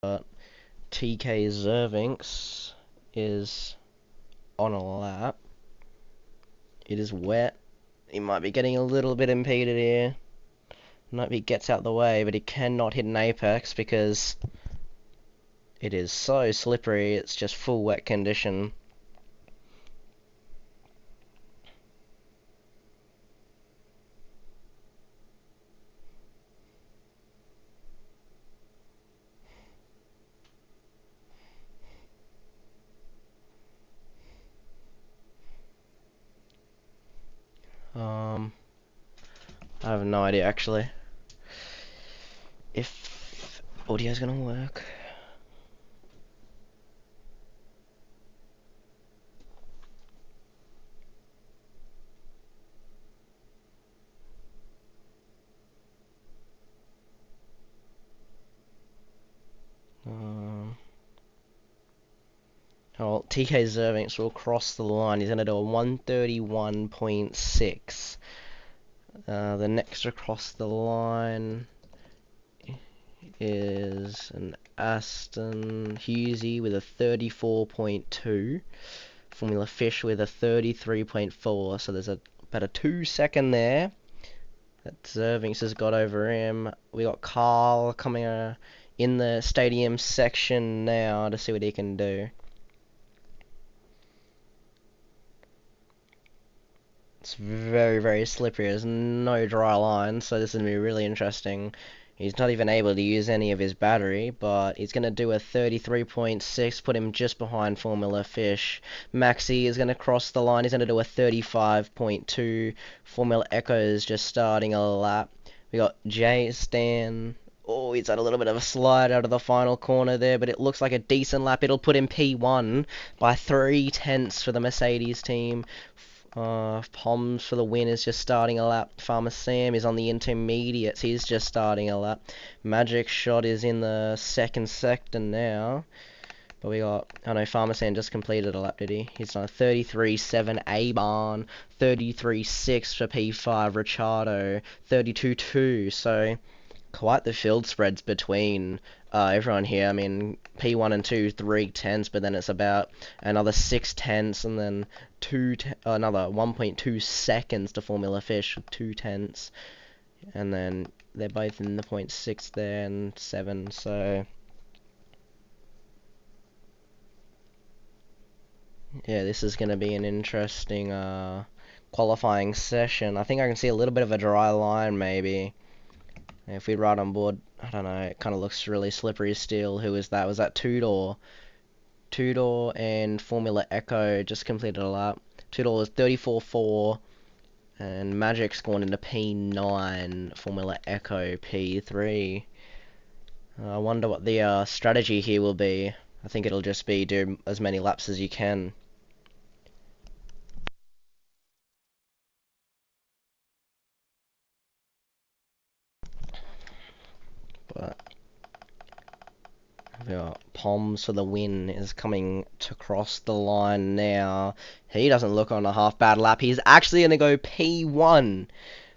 But TK Zervinks is on a lap. It is wet. He might be getting a little bit impeded here. Might be gets out the way, but he cannot hit an apex because it is so slippery. It's just full wet condition. I have no idea actually if audio's gonna work. Oh, TK Zervinks will cross the line. He's gonna do a 131.6. The next across the line is an Aston Hughesy with a 34.2. Formula Fish with a 33.4. So there's about a 2 second there that Zervinks has got over him. We got Carl coming in the stadium section now to see what he can do. It's very, very slippery. There's no dry line, so this is going to be really interesting. He's not even able to use any of his battery, but he's going to do a 33.6, put him just behind Formula Fish. Maxi is going to cross the line. He's going to do a 35.2. Formula Echo is just starting a lap. We got Jay Stan. Oh, he's had a little bit of a slide out of the final corner there, but it looks like a decent lap. It'll put him P1 by 3/10 for the Mercedes team. Poms for the win is just starting a lap. Farmer Sam is on the intermediates. He's just starting a lap. Magic Shot is in the second sector now. But we got, I know Farmer Sam just completed a lap, did he? He's done a 33.7 A-Barn, 33.6 for P5 Richardo, 32.2. So quite the field spreads between everyone here. I mean, P1 and 2, 3/10, but then it's about another 6/10, and then another 1.2 seconds to Formula Fish with 2/10, and then they're both in the 0.6 there and 7. So yeah, this is going to be an interesting qualifying session. I think I can see a little bit of a dry line maybe. If we ride on board, I don't know, it kind of looks really slippery still. Who is that? Was that Tudor? Tudor and Formula Echo just completed a lap. Tudor was 34.4, and Magic's gone into P9, Formula Echo P3. I wonder what the strategy here will be. I think it'll just be do as many laps as you can. But yeah, Poms for the win is coming to cross the line now. He doesn't look on a half bad lap. He's actually going to go P1.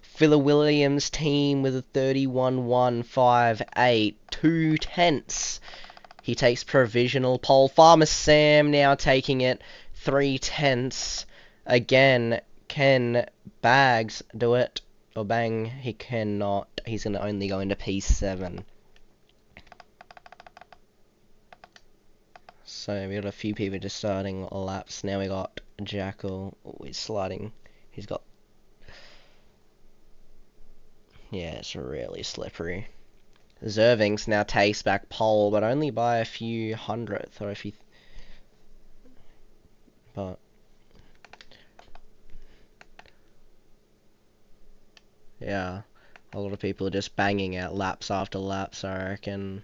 Phil Williams team with a 31.158, 2/10. He takes provisional pole. Farmer Sam now taking it 3/10. Again, can Bags do it? Or Bang, he cannot. He's going to only go into P7. So we got a few people just starting laps. Now we got Jackal. Oh, he's sliding. He's got... Yeah, it's really slippery. Zervinks now takes back pole, but only by a few hundredth, or a few... But... Yeah, a lot of people are just banging out laps after laps, I reckon.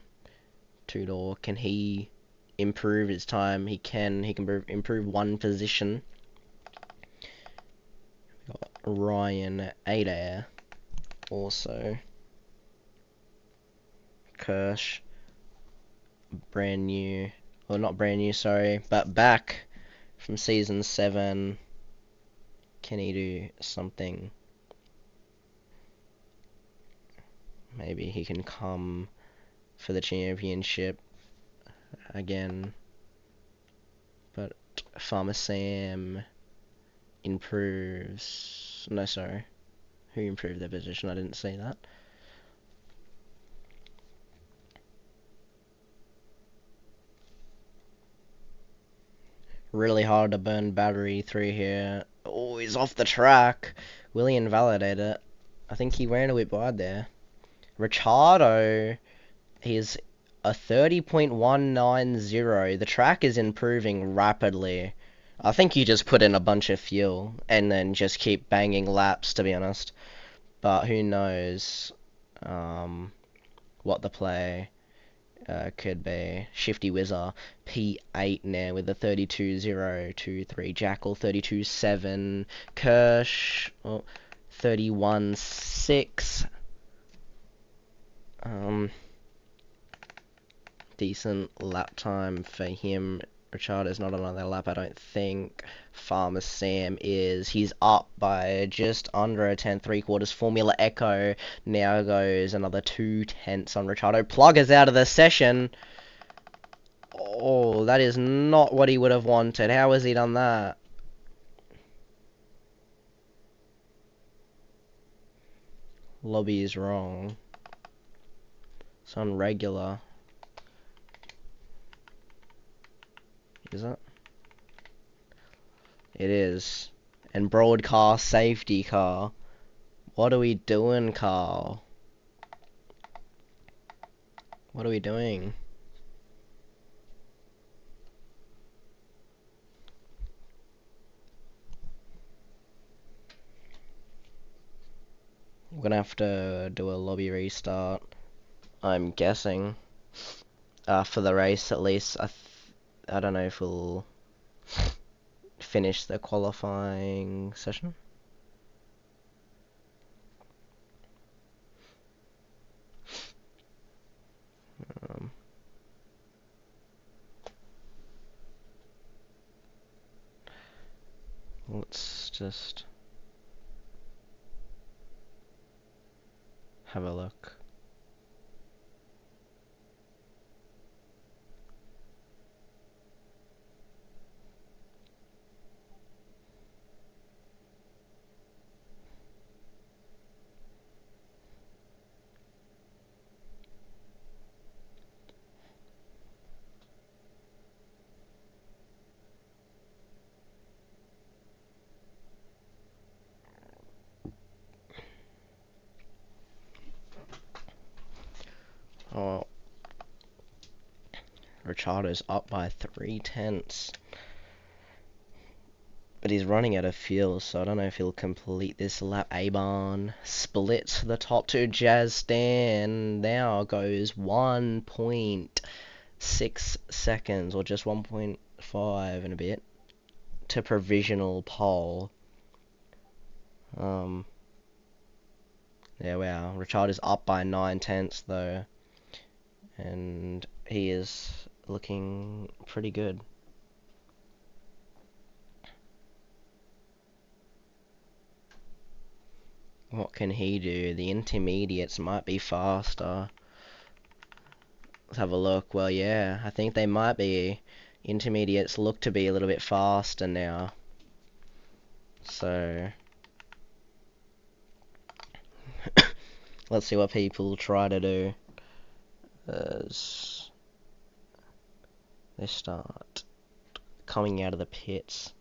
Tudor, can he improve his time? He can improve one position. Got Ryan Adair also. Kirsch, brand new, well, not brand new, sorry, but back from season 7. Can he do something? Maybe he can come for the championship. again. But Farmer Sam improves. No, sorry. Who improved their position? I didn't see that. Really hard to burn battery through here. Oh, he's off the track. Will he invalidate it? I think he ran a bit wide there. Ricciardo, he's a 30.190. The track is improving rapidly. I think you just put in a bunch of fuel and then just keep banging laps, to be honest. But who knows what the play could be. Shifty Wizard P8 now with a 32.023. Jackal 32.7. Kirsch 31.6. Decent lap time for him. Ricciardo's not on another lap, I don't think. Farmer Sam is. He's up by just under a tenth, 3/4. Formula Echo now goes another 2/10 on Ricciardo. Plug is out of the session. Oh, that is not what he would have wanted. How has he done that? Lobby is wrong. It's on regular. Is it? It is. And broadcast safety car. What are we doing, Carl? What are we doing? We're gonna have to do a lobby restart, I'm guessing. For the race, at least. I don't know if we'll finish the qualifying session. Let's just have a look. Oh, Ricciardo's up by 3/10. But he's running out of fuel, so I don't know if he'll complete this lap. Aban splits the top two. Jazz Stan now goes 1.6 seconds, or just 1.5 and a bit, to provisional pole. Yeah, wow. Richard is up by 9/10 though, and he is looking pretty good. What can he do? The intermediates might be faster. Let's have a look. Well, yeah, I think they might be. Intermediates look to be a little bit faster now. So, let's see what people try to do as they start coming out of the pits.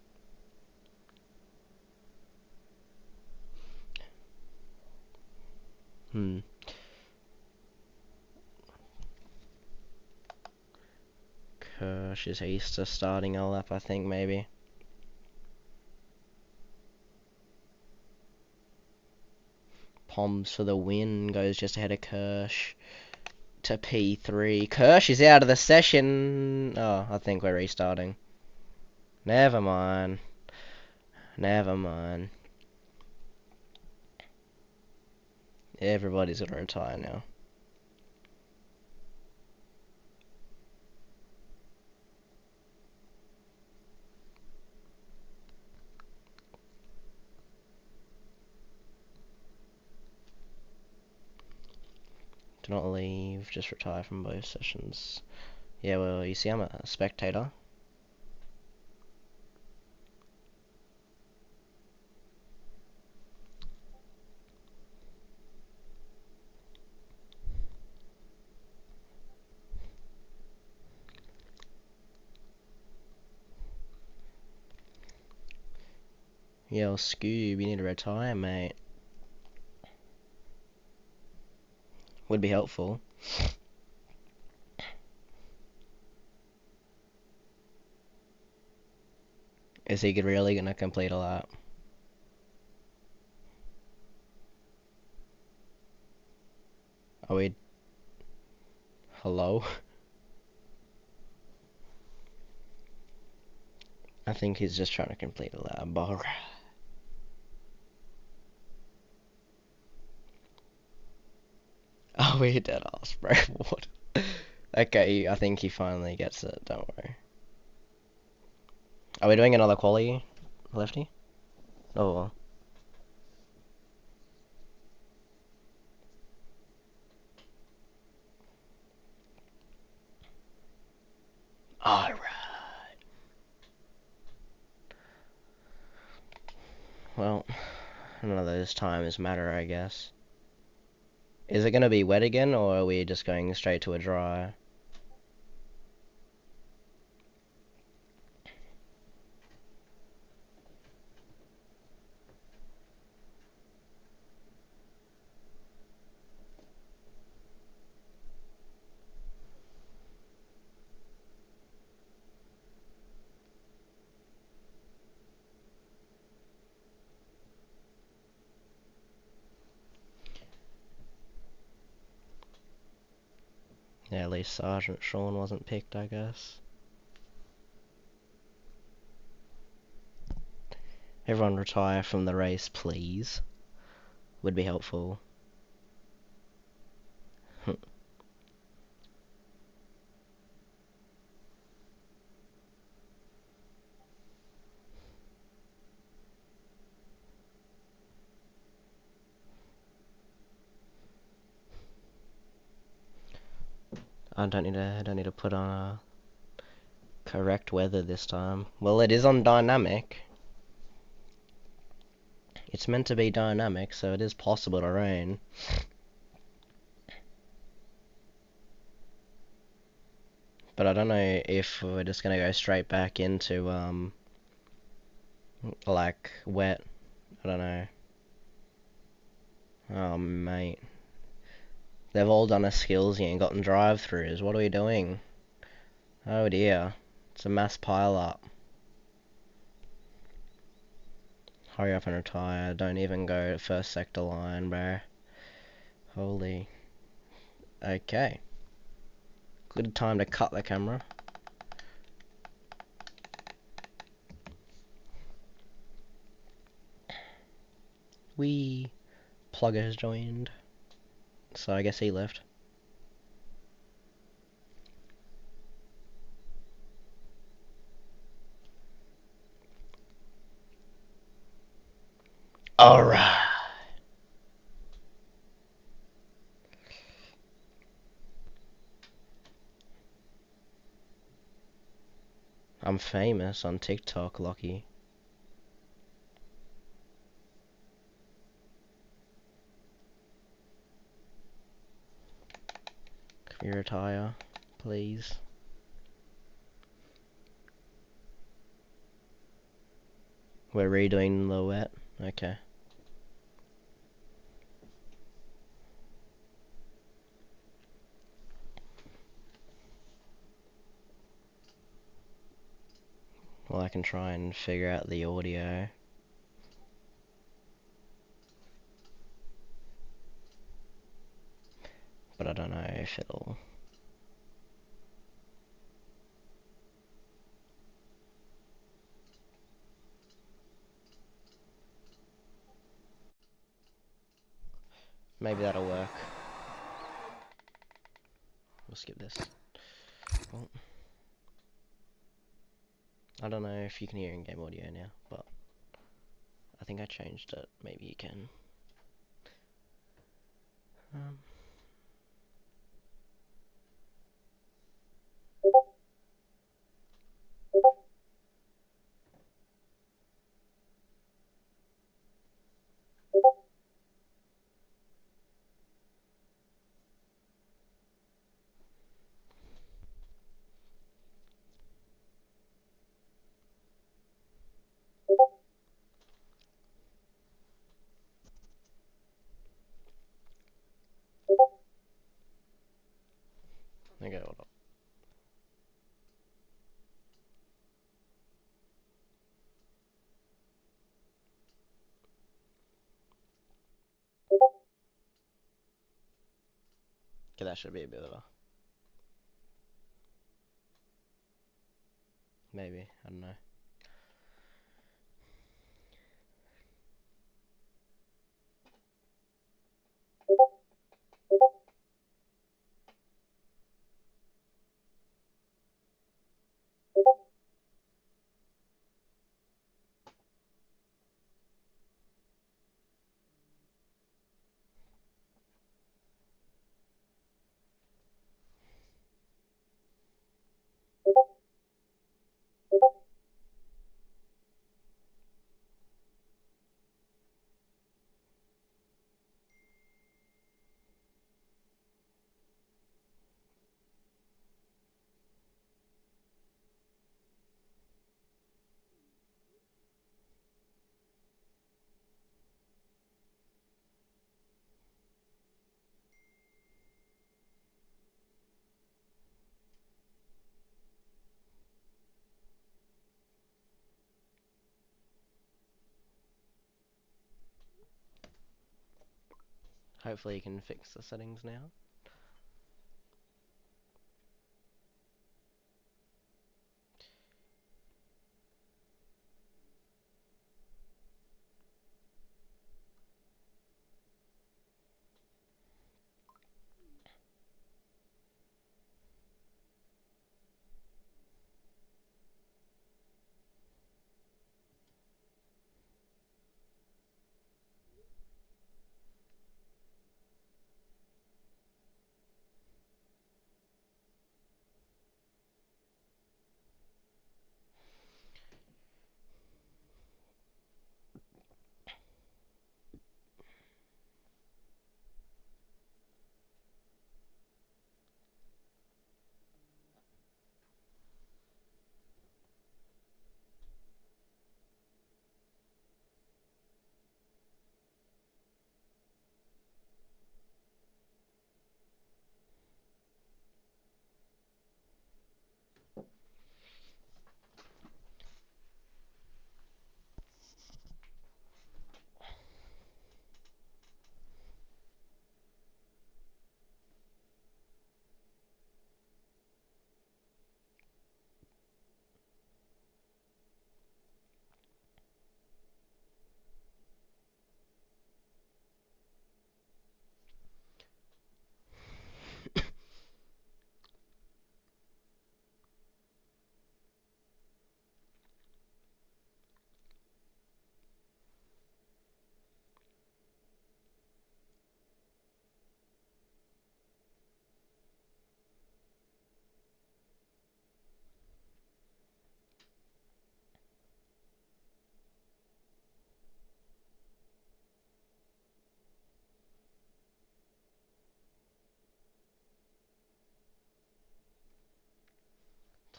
Kirsch is Easter starting a lap, I think, maybe. Poms for the win, goes just ahead of Kirsch to P3. Kirsch is out of the session. Oh, I think we're restarting. Never mind. Never mind. Everybody's gonna retire now. Do not leave, just retire from both sessions. Yeah, well, you see, I'm a spectator. Yo, Scoob, you need to retire, mate. Would be helpful. Is he really gonna complete a lap? Are we... Hello? I think he's just trying to complete a lap. Oh, we dead ass, bro. What? Okay, I think he finally gets it. Don't worry. Are we doing another quali, Lefty? Oh, well. Alright. Well, none of those times matter, I guess. Is it gonna be wet again, or are we just going straight to a dry? Yeah, at least Sergeant Sean wasn't picked, I guess. Everyone retire from the race, please. Would be helpful. I don't need to put on a correct weather this time. Well, it is on dynamic. It's meant to be dynamic, so it is possible to rain. But I don't know if we're just gonna go straight back into, like, wet. I don't know. Oh, mate. They've all done a skillsy and gotten drive-throughs. What are we doing? Oh dear. It's a mass pile-up. Hurry up and retire. Don't even go to first sector line, bro. Holy. Okay. Good time to cut the camera. Wee. Plugger has joined. So I guess he left. Alright. I'm famous on TikTok, Lucky. Can you retire, please? We're redoing the wet. Okay. Well, I can try and figure out the audio. But I don't know if it'll... Maybe that'll work. We'll skip this. Well, I don't know if you can hear in-game audio now, but I think I changed it. Maybe you can. Okay, that should be a bit of a... Maybe, I don't know. Hopefully you can fix the settings now.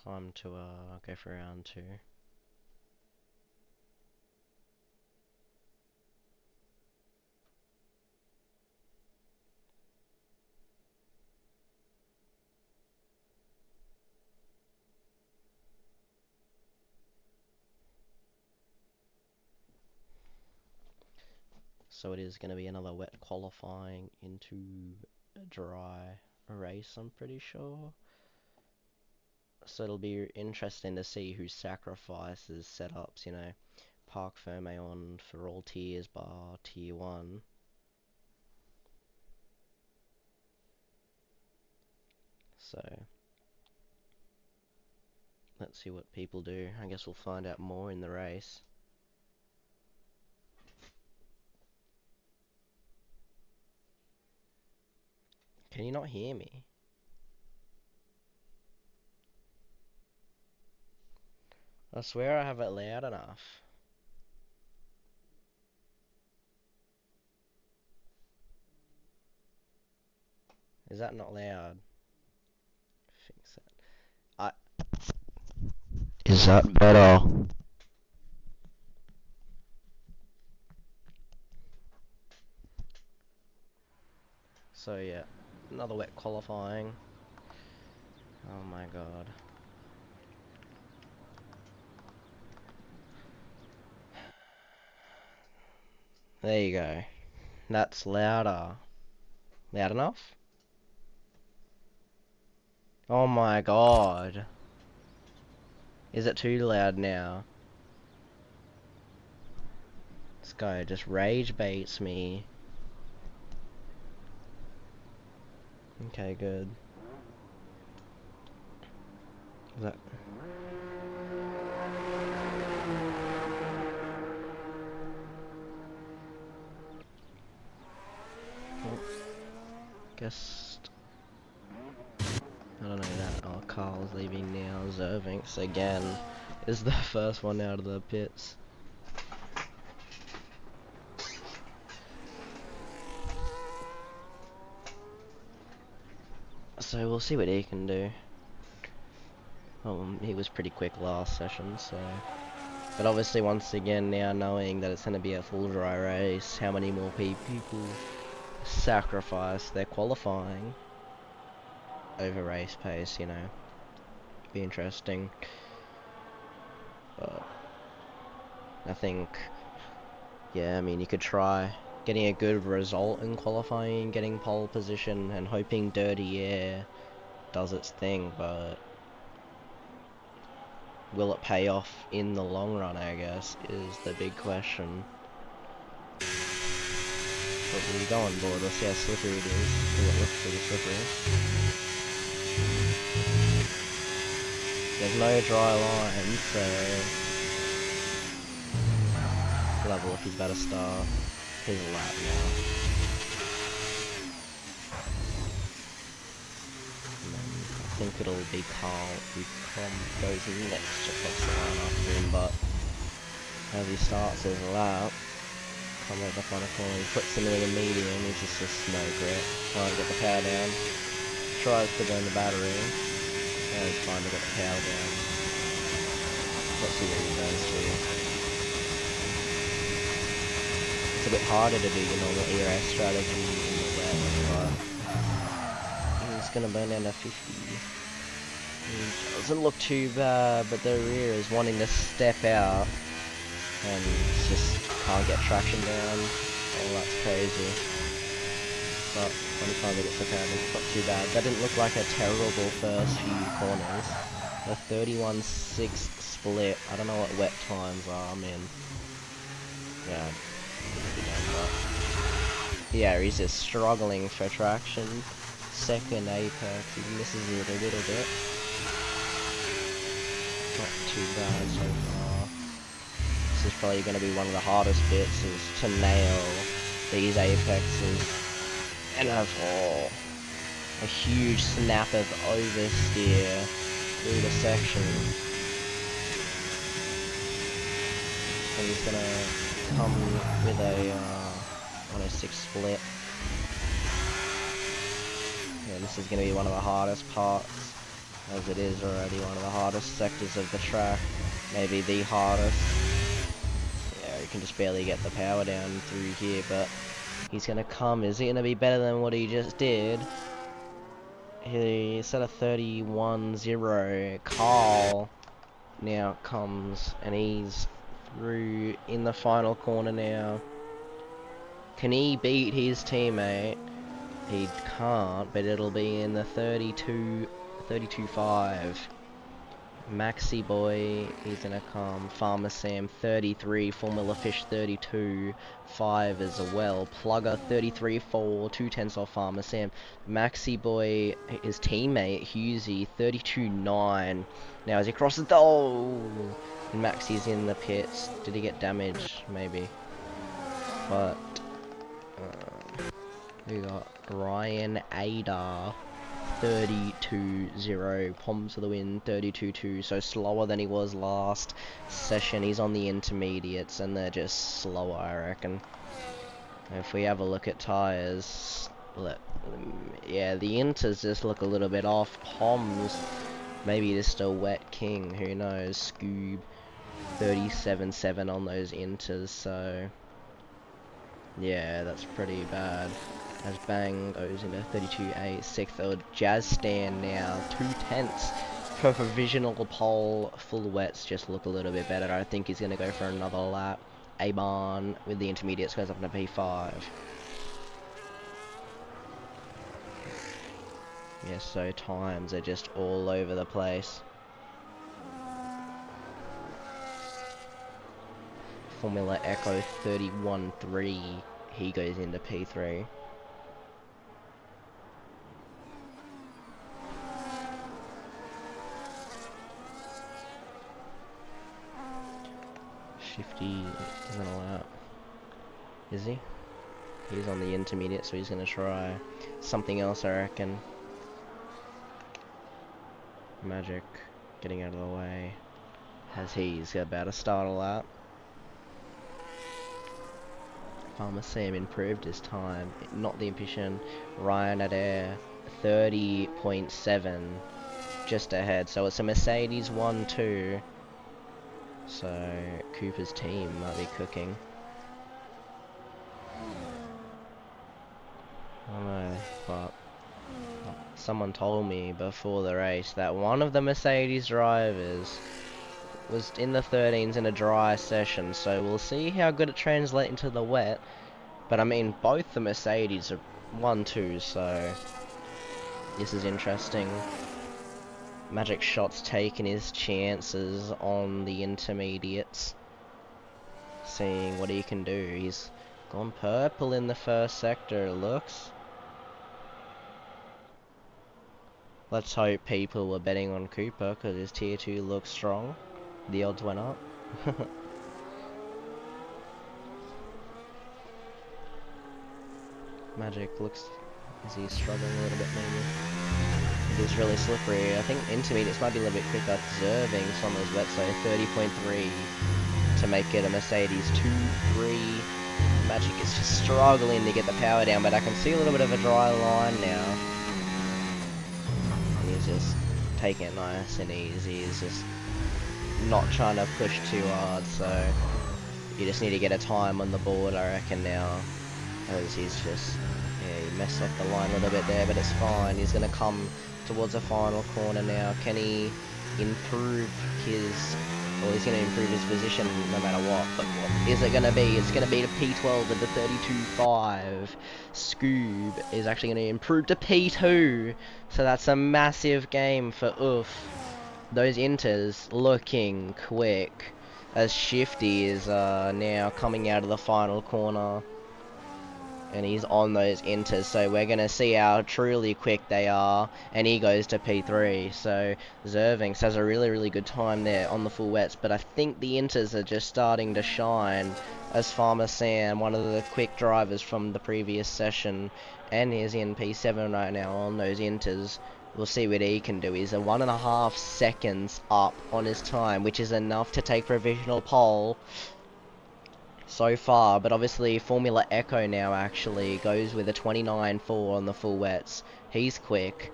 Time to go for round 2. So it is going to be another wet qualifying into a dry race, I'm pretty sure. So it'll be interesting to see who sacrifices setups, you know. Park Ferme on for all tiers bar tier 1. So let's see what people do. I guess we'll find out more in the race. Can you not hear me? I swear I have it loud enough. Is that not loud? Fix it. I... Is that better? So yeah, another wet qualifying. Oh my god. There you go. That's louder. Loud enough? Oh my god. Is it too loud now? This guy just rage baits me. Okay, good. Is that... Oh, guess... I don't know that. Oh, Carl's leaving now. Zervinks again is the first one out of the pits. So we'll see what he can do. He was pretty quick last session, so... But obviously, once again, now knowing that it's going to be a full dry race, how many more people sacrifice their qualifying over race pace, you know? Be interesting. But I think, yeah, I mean, you could try getting a good result in qualifying, getting pole position, and hoping Dirty Air does its thing, but will it pay off in the long run, I guess, is the big question. But we'll go on board, we'll see how slippery it is. It looks pretty slippery. There's no dry line, so we'll have a look. He's about to start his lap now. And then I think it'll be Carl who goes next across the line after him, but as he starts his lap, come over the final corner, he puts him in the medium, he's just no grip, trying to get the power down, tries to burn the battery, and he's trying to get the power down. Let's see what he does here. It's a bit harder to do your normal ERS strategy in the wet, but he's gonna burn down to 50. He doesn't look too bad, but the rear is wanting to step out, and just can't get traction down. Oh, that's crazy. But when he finally gets the power, it's not too bad. That didn't look like a terrible first few corners. A 31.6 split. I don't know what wet times are. I mean, yeah, yeah, he's just struggling for traction. Second apex, he misses it a little bit. Not too bad so far. This is probably going to be one of the hardest bits, is to nail these apexes and have a huge snap of oversteer through the section. And he's going to come with a 106 split. Yeah, this is going to be one of the hardest parts, as it is already one of the hardest sectors of the track. Maybe the hardest. Yeah, you can just barely get the power down through here, but he's going to come. Is he going to be better than what he just did? He set a 31.0. Carl now comes, and he's through in the final corner now. Can he beat his teammate? He can't, but it'll be in the 32.5. Maxi Boy, he's gonna come. Farmer Sam 33, Formula Fish 32.5 as well. Plugger 33.4, 2 tenths off Farmer Sam. Maxi Boy, his teammate Husey 32.9. Now as he crosses the and Maxi's in the pits. Did he get damaged? Maybe. But we got Ryan Adar 32.0, Poms for the win, 32.2, so slower than he was last session. He's on the intermediates, and they're just slower, I reckon. If we have a look at tyres, yeah, the inters just look a little bit off. Poms, maybe just a wet king, who knows. Scoob, 37.7 on those inters, so yeah, that's pretty bad. As Bang goes into 32.8, sixth. Jazz Stand now 2 tenths for provisional pole. Full wets just look a little bit better. I think he's going to go for another lap. Aban with the intermediates goes up to P5. Yeah, so times are just all over the place. Formula Echo 31.3, he goes into P3. Shifty isn't allowed, is he? He's on the intermediate, so he's going to try something else, I reckon. Magic getting out of the way as he's about to start a lap. Farmer Sam improved his time, not the ambition. Ryan Adair 30.7, just ahead. So it's a Mercedes 1-2. So Cooper's team might be cooking. I don't know, but someone told me before the race that one of the Mercedes drivers was in the 13s in a dry session, so we'll see how good it translates into the wet. But I mean, both the Mercedes are 1-2, so this is interesting. Magic Shot's taking his chances on the intermediates, seeing what he can do. He's gone purple in the first sector, it looks. Let's hope people were betting on Cooper, because his tier 2 looks strong. The odds went up. Magic looks... is he struggling a little bit maybe? It is really slippery. I think intermediates might be a little bit quicker. Zerving's on those wets, so 30.3 to make it a Mercedes 2-3. Magic is just struggling to get the power down, but I can see a little bit of a dry line now. And he's just taking it nice and easy. He's just not trying to push too hard, so you just need to get a time on the board, I reckon, now. Because he's just, yeah, he messed up the line a little bit there, but it's fine. He's going to come towards the final corner now. Can he improve his, well, he's going to improve his position no matter what, but what is it going to be? It's going to be to P12 with the 32.5. Scoob is actually going to improve to P2, so that's a massive game for Oof. Those inters looking quick, as Shifty is now coming out of the final corner. And he's on those inters, so we're going to see how truly quick they are, and he goes to P3, so Zervings has a really good time there on the full wets, but I think the inters are just starting to shine, as Farmer Sam, one of the quick drivers from the previous session, and is in P7 right now on those inters. We'll see what he can do. He's a 1.5 seconds up on his time, which is enough to take provisional pole so far, but obviously Formula Echo now actually goes with a 29.4 on the full wets. He's quick.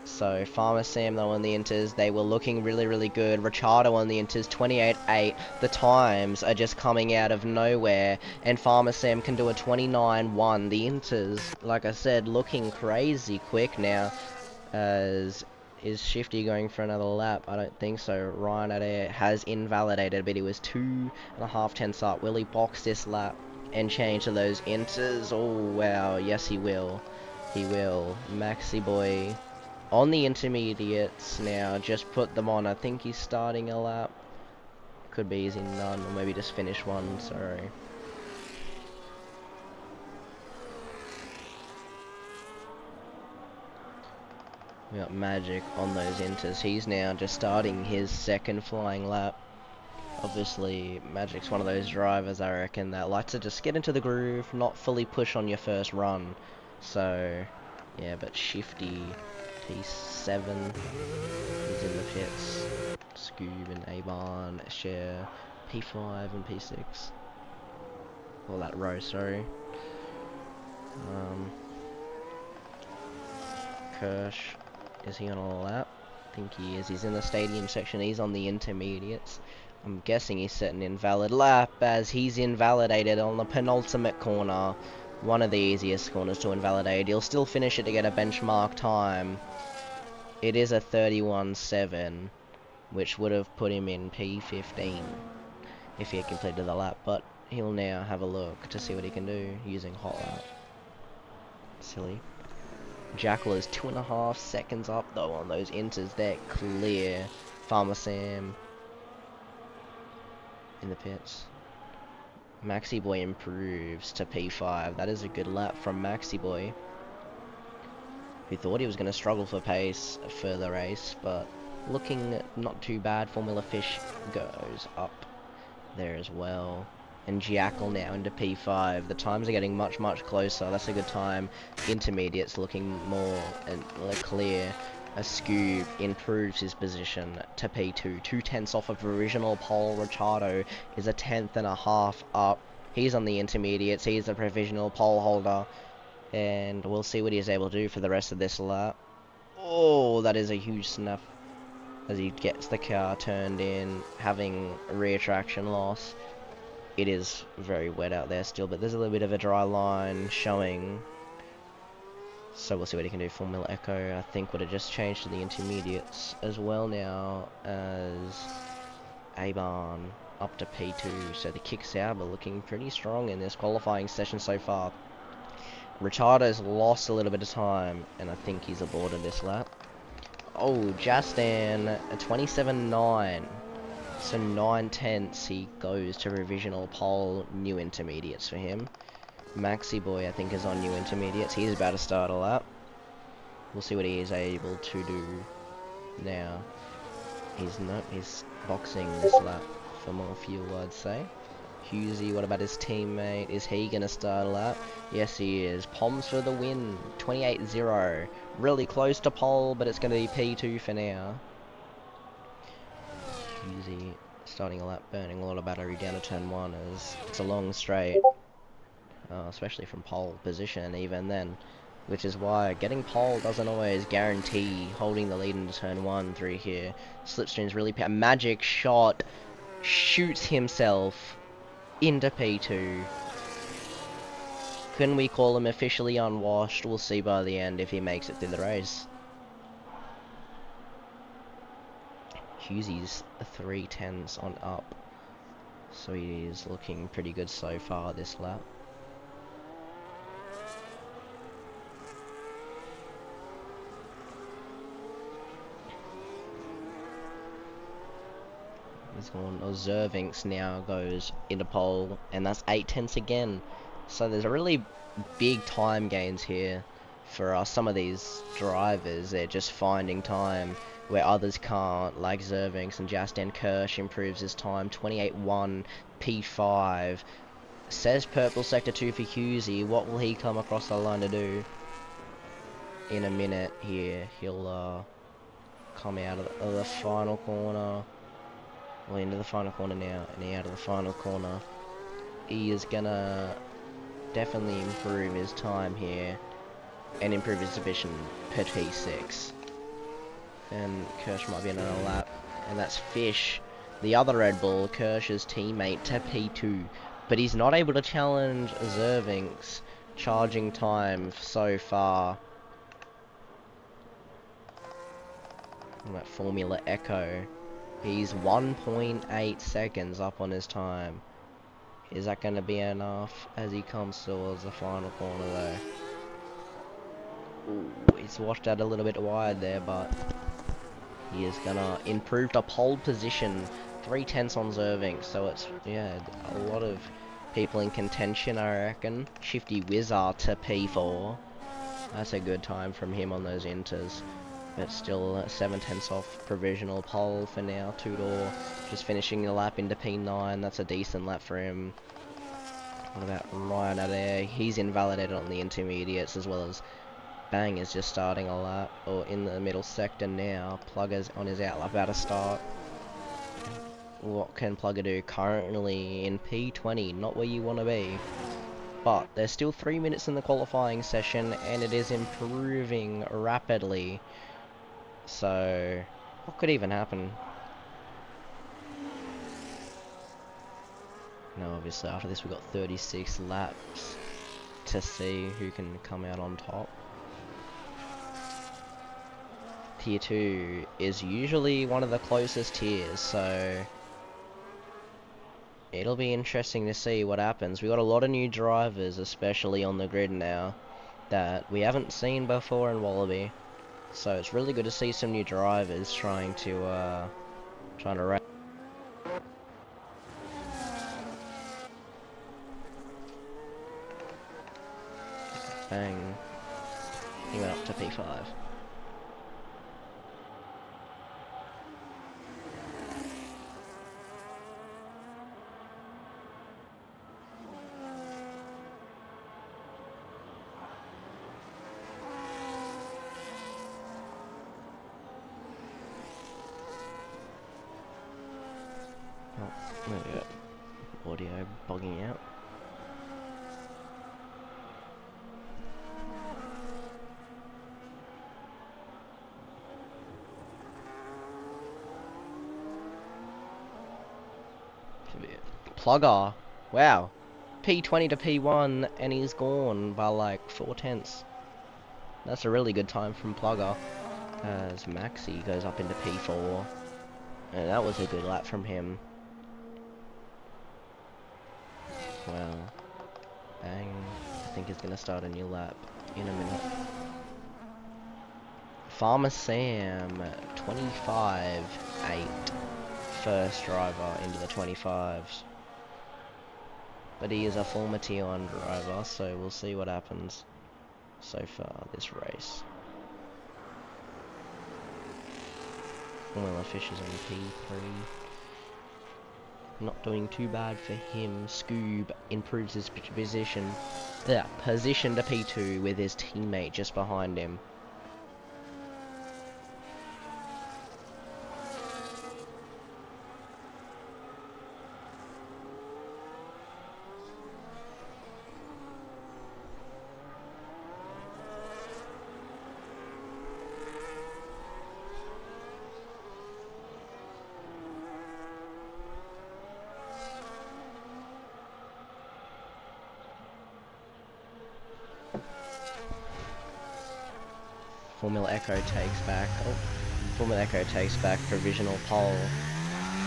So Farmer Sam though on the inters, they were looking really good. Ricciardo on the inters, 28.8. The times are just coming out of nowhere, and Farmer Sam can do a 29.1. The inters, like I said, looking crazy quick now. As is Shifty going for another lap? I don't think so. Ryan Adair has invalidated, but he was 2.5 tenths up. Will he box this lap and change to those inters? Oh, wow. Yes, he will. He will. Maxi Boy on the intermediates now. Just put them on. I think he's starting a lap. Could be easy none, or maybe just finish one. Sorry. We got Magic on those inters. He's now just starting his second flying lap. Obviously, Magic's one of those drivers, I reckon, that likes to just get into the groove, not fully push on your first run. So, yeah, but Shifty, P7, he's in the pits. Scoob and Avon share P5 and P6. Well, that row, sorry. Kirsch. Is he on a lap? I think he is. He's in the stadium section. He's on the intermediates. I'm guessing he's set an invalid lap, as he's invalidated on the penultimate corner. One of the easiest corners to invalidate. He'll still finish it to get a benchmark time. It is a 31.7, which would have put him in P15 if he had completed the lap. But he'll now have a look to see what he can do using hot lap. Silly. Jackal is 2.5 seconds up though on those inters. They're clear. Farmer Sam in the pits. Maxi Boy improves to P5. That is a good lap from Maxi Boy, who thought he was going to struggle for pace for the race, but looking not too bad. Formula Fish goes up there as well. And Jackal now into P5. The times are getting much, much closer. That's a good time. Intermediates looking more and clear. A Scoob improves his position to P2. 2/10 off of original pole. Richardo is a 1/10.5 up. He's on the intermediates. He's the provisional pole holder. And we'll see what he's able to do for the rest of this lap. Oh, that is a huge snap as he gets the car turned in, having rear traction loss. It is very wet out there still, but there's a little bit of a dry line showing. So we'll see what he can do. Formula Echo, I think, would have just changed to the intermediates as well now, as Abarn up to P2. So the kicks out are looking pretty strong in this qualifying session so far. Richardo's lost a little bit of time, and I think he's aborted this lap. Oh, Justin, a 27.9. So 9/10 he goes to revisional pole, new intermediates for him. Maxi Boy, I think, is on new intermediates. He's about to start a lap. We'll see what he is able to do now. He's boxing this lap for more fuel, I'd say. Husey, what about his teammate? Is he going to start a lap? Yes, he is. Poms for the win. 28.0. Really close to pole, but it's going to be P2 for now. Husey starting a lap, burning a lot of battery down to turn 1 as it's a long straight. Especially from pole position even then. Which is why getting pole doesn't always guarantee holding the lead into turn 1 through here. Slipstream's really magic shot. Shoots himself into P2. Couldn't we call him officially unwashed? We'll see by the end if he makes it through the race. Husey's 3/10 on up, so he is looking pretty good so far this lap. He's gone. Zervinks now goes into pole, and that's 8/10 again. So there's a really big time gains here for some of these drivers. They're just finding time where others can't, like Zervinks, and Justin Kirsch improves his time. 28.1 P5. Says purple sector 2 for Husey. What will he come across the line to do? In a minute here, he'll come out of the final corner. Well, into the final corner now, and out of the final corner. He is gonna definitely improve his time here, and improve his division per P6. And Kirsch might be in another lap, and that's Fish, the other Red Bull, Kirsch's teammate, to P2. But he's not able to challenge Zervinks' charging time so far. And that Formula Echo. He's 1.8 seconds up on his time. Is that going to be enough as he comes towards the final corner though? Ooh, he's washed out a little bit wide there, but he is going to improve the pole position. 3/10 on Zerving, so it's, yeah, a lot of people in contention, I reckon. Shifty Wizard to P4. That's a good time from him on those inters. But still 7/10 off provisional pole for now. Two-door just finishing the lap into P9. That's a decent lap for him. What about Ryan Adair? He's invalidated on the intermediates, as well as Bang is just starting a lap, or in the middle sector now. Plugger's on his outlap, about to start. What can Plugger do? Currently in P20, not where you want to be. But there's still 3 minutes in the qualifying session, and it is improving rapidly. So, what could even happen? No, obviously after this we've got 36 laps to see who can come out on top. Tier 2 is usually one of the closest tiers, so it'll be interesting to see what happens. We've got a lot of new drivers, especially on the grid now. that we haven't seen before in Wallaby. So it's really good to see some new drivers trying to race. Bang. He went up to P5. Oh, there we go. Audio bogging out. Plugger. Wow. P20 to P1 and he's gone by like 4/10. That's a really good time from Plugger. As Maxi goes up into P4. And that was a good lap from him. Wow. Bang. I think he's going to start a new lap in a minute. Farmer Sam, 25.8. First driver into the 25s. But he is a former Tier 1 driver, so we'll see what happens so far this race. Formula Fish is on P3. Not doing too bad for him. Scoob improves his position to P2 with his teammate just behind him. Formula Echo takes back. Oh, Formula Echo takes back provisional pole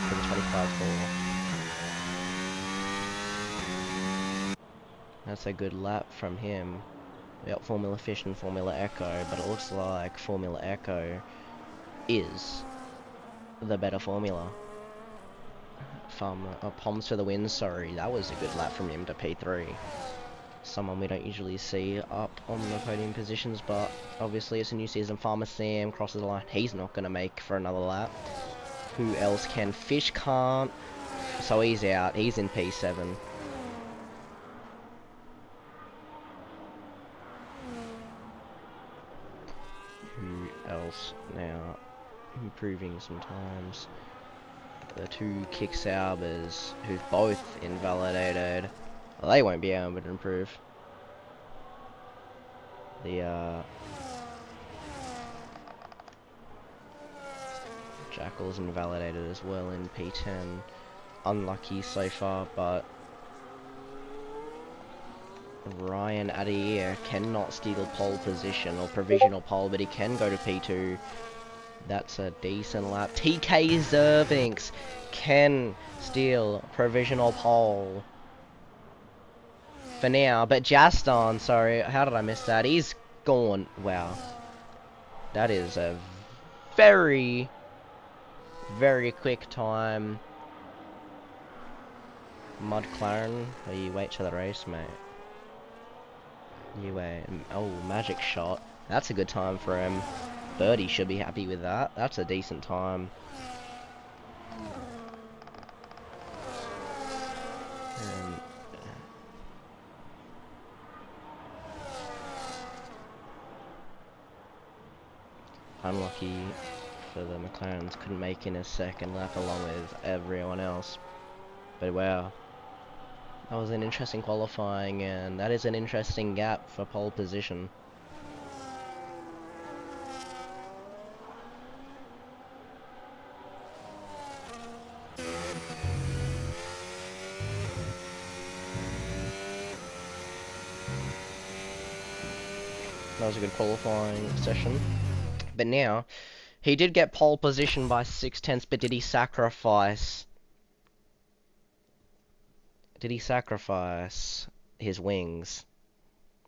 for the 25-4. That's a good lap from him. We got Formula Fish and Formula Echo, but it looks like Formula Echo is the better formula. Palms for the win, sorry. That was a good lap from him to P3. Someone we don't usually see up on the podium positions, but obviously it's a new season. Farmer Sam crosses the line. He's not going to make for another lap. Who else can? Fish can't. So he's out. He's in P7. Who else now? Improving sometimes. The two Kick Saubers, who've both invalidated. Well, they won't be able to improve. The Jackal's invalidated as well in P10. Unlucky so far, but Ryan Adair cannot steal pole position or provisional pole, but he can go to P2. That's a decent lap. TK Zervinks can steal provisional pole for now, but Jaston, sorry, how did I miss that? He's gone. Wow. That is a very, very quick time. Mudclaren, you wait till the race, mate. You wait. Oh, magic shot. That's a good time for him. Birdie should be happy with that. That's a decent time. Unlucky for the McLarens, couldn't make in a second lap along with everyone else. But wow, that was an interesting qualifying, and that is an interesting gap for pole position. That was a good qualifying session. But now, he did get pole position by 6/10, but did he sacrifice? Did he sacrifice his wings?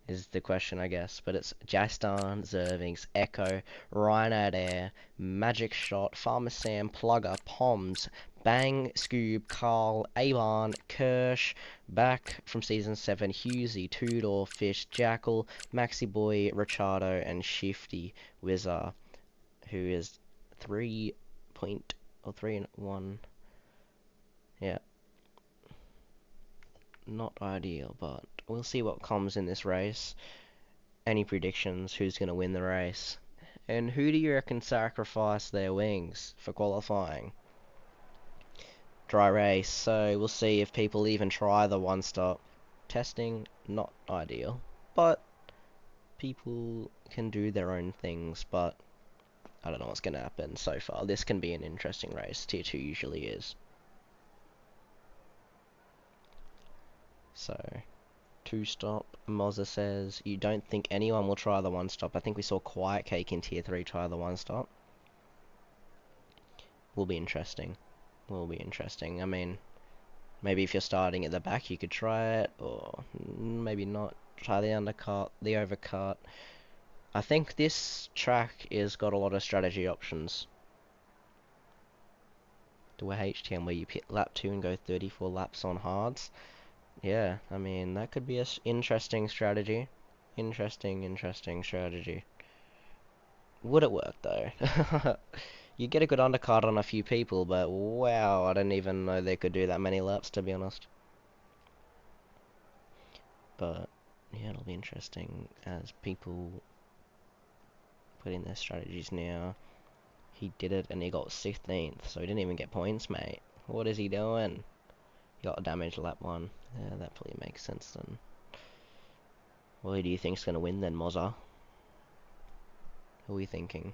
is the question, I guess. But it's Jastan, Zervings, Echo, Ryan Adair, Magic Shot, Farmer Sam, Plugger, Poms, Bang, Scoob, Carl, Avon, Kirsch, back from Season 7, Husey, Tudor, Fish, Jackal, Maxi Boy, Richardo, and Shifty Wizard, who is 3 point, or 3 and 1. Yeah, not ideal, but we'll see what comes in this race. Any predictions? Who's going to win the race? And who do you reckon sacrificed their wings for qualifying? Dry race, so we'll see if people even try the one stop. Testing, not ideal, but people can do their own things, but I don't know what's going to happen so far. This can be an interesting race. Tier 2 usually is. So, 2-stop. Mozza says, you don't think anyone will try the 1-stop. I think we saw Quiet Cake in Tier 3 try the 1-stop. Will be interesting. Will be interesting. I mean, maybe if you're starting at the back, you could try it, or maybe not. Try the undercut, the overcut. I think this track is got a lot of strategy options. Do a H10 where you pit lap 2 and go 34 laps on hards. Yeah, I mean, that could be an interesting strategy. Interesting strategy. Would it work, though? You get a good undercut on a few people, but wow, I didn't even know they could do that many laps, to be honest. But, yeah, it'll be interesting as people put in their strategies now. He did it and he got 16th, so he didn't even get points, mate. What is he doing? He got a damage lap 1. Yeah, that probably makes sense then. Well, who do you think's going to win then, Mozza? Who are we thinking?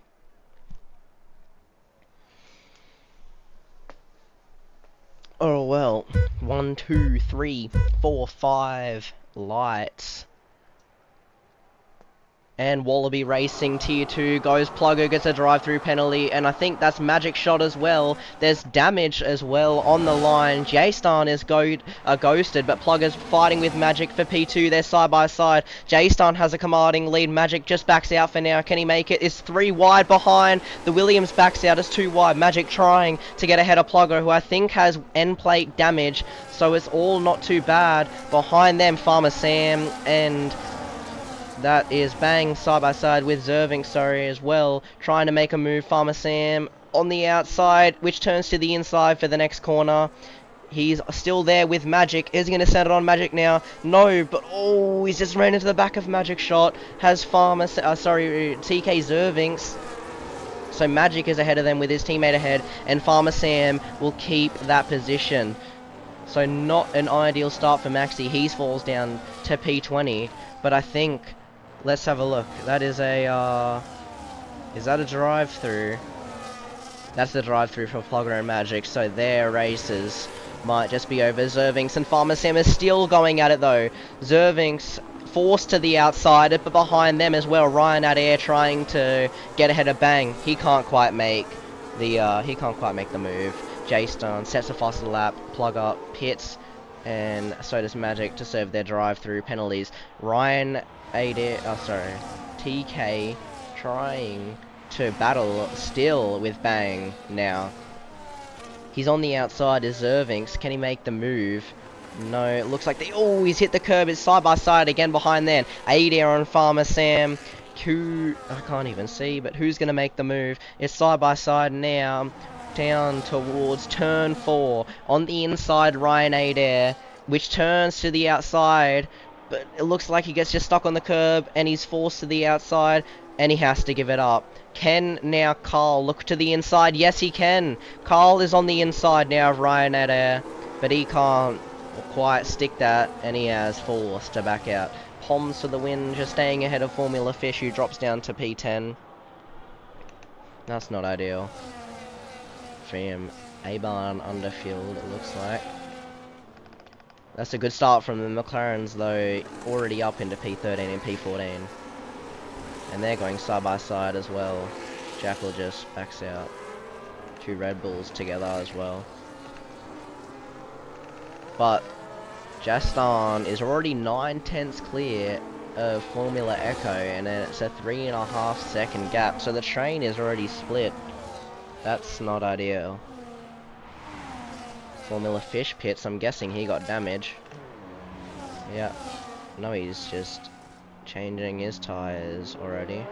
Oh well, 1, 2, 3, 4, 5 lights. And Wallaby Racing Tier 2 goes Plugger, gets a drive-through penalty, and I think that's Magic Shot as well. There's damage as well on the line. J-Stan is ghosted, but Plugger's fighting with Magic for P2. They're side by side. J-Stan has a commanding lead. Magic just backs out for now. Can he make it? It's 3 wide behind. The Williams backs out as 2 wide. Magic trying to get ahead of Plugger, who I think has end plate damage, so it's all not too bad. Behind them, Farmer Sam and that is Bang side by side with Zerving, as well. Trying to make a move. Farmer Sam on the outside, which turns to the inside for the next corner. He's still there with Magic. Is he going to send it on Magic now? No, but oh, he's just ran into the back of Magic Shot. Has TK Zervings. So Magic is ahead of them with his teammate ahead, and Farmer Sam will keep that position. So not an ideal start for Maxi. He falls down to P20, but I think... Let's have a look. That is a, is that a drive-through? That's the drive-through for Plugger and Magic, so their races might just be over. Zervings and Farmer Sam is still going at it, though. Zervings forced to the outside, but behind them as well, Ryan Adair trying to get ahead of Bang. He can't quite make the move. J-Stone sets a faster lap, Plugger pits, and so does Magic to serve their drive-through penalties. Ryan Adair, TK trying to battle still with Bang now. He's on the outside as Zervings. Can he make the move? No, it looks like he's hit the curb. It's side by side again behind then. Adair on Farmer Sam. I can't even see, but who's going to make the move? It's side by side now. Down towards turn 4. On the inside, Ryan Adair, which turns to the outside. But it looks like he gets just stuck on the curb, and he's forced to the outside, and he has to give it up. Can now Carl look to the inside? Yes, he can. Carl is on the inside now of Ryan Adair, but he can't quite stick that, and he has forced to back out. Poms for the win, just staying ahead of Formula Fish, who drops down to P10. That's not ideal for him. A-Barn underfield, it looks like. That's a good start from the McLarens, though, already up into P13 and P14. And they're going side by side as well. Jackal just backs out. 2 Red Bulls together as well. But Jastan is already 9 tenths clear of Formula Echo, and then it's a 3.5 second gap, so the train is already split. That's not ideal. Formula Fish pits, I'm guessing he got damage. Yeah, no, he's just changing his tires already.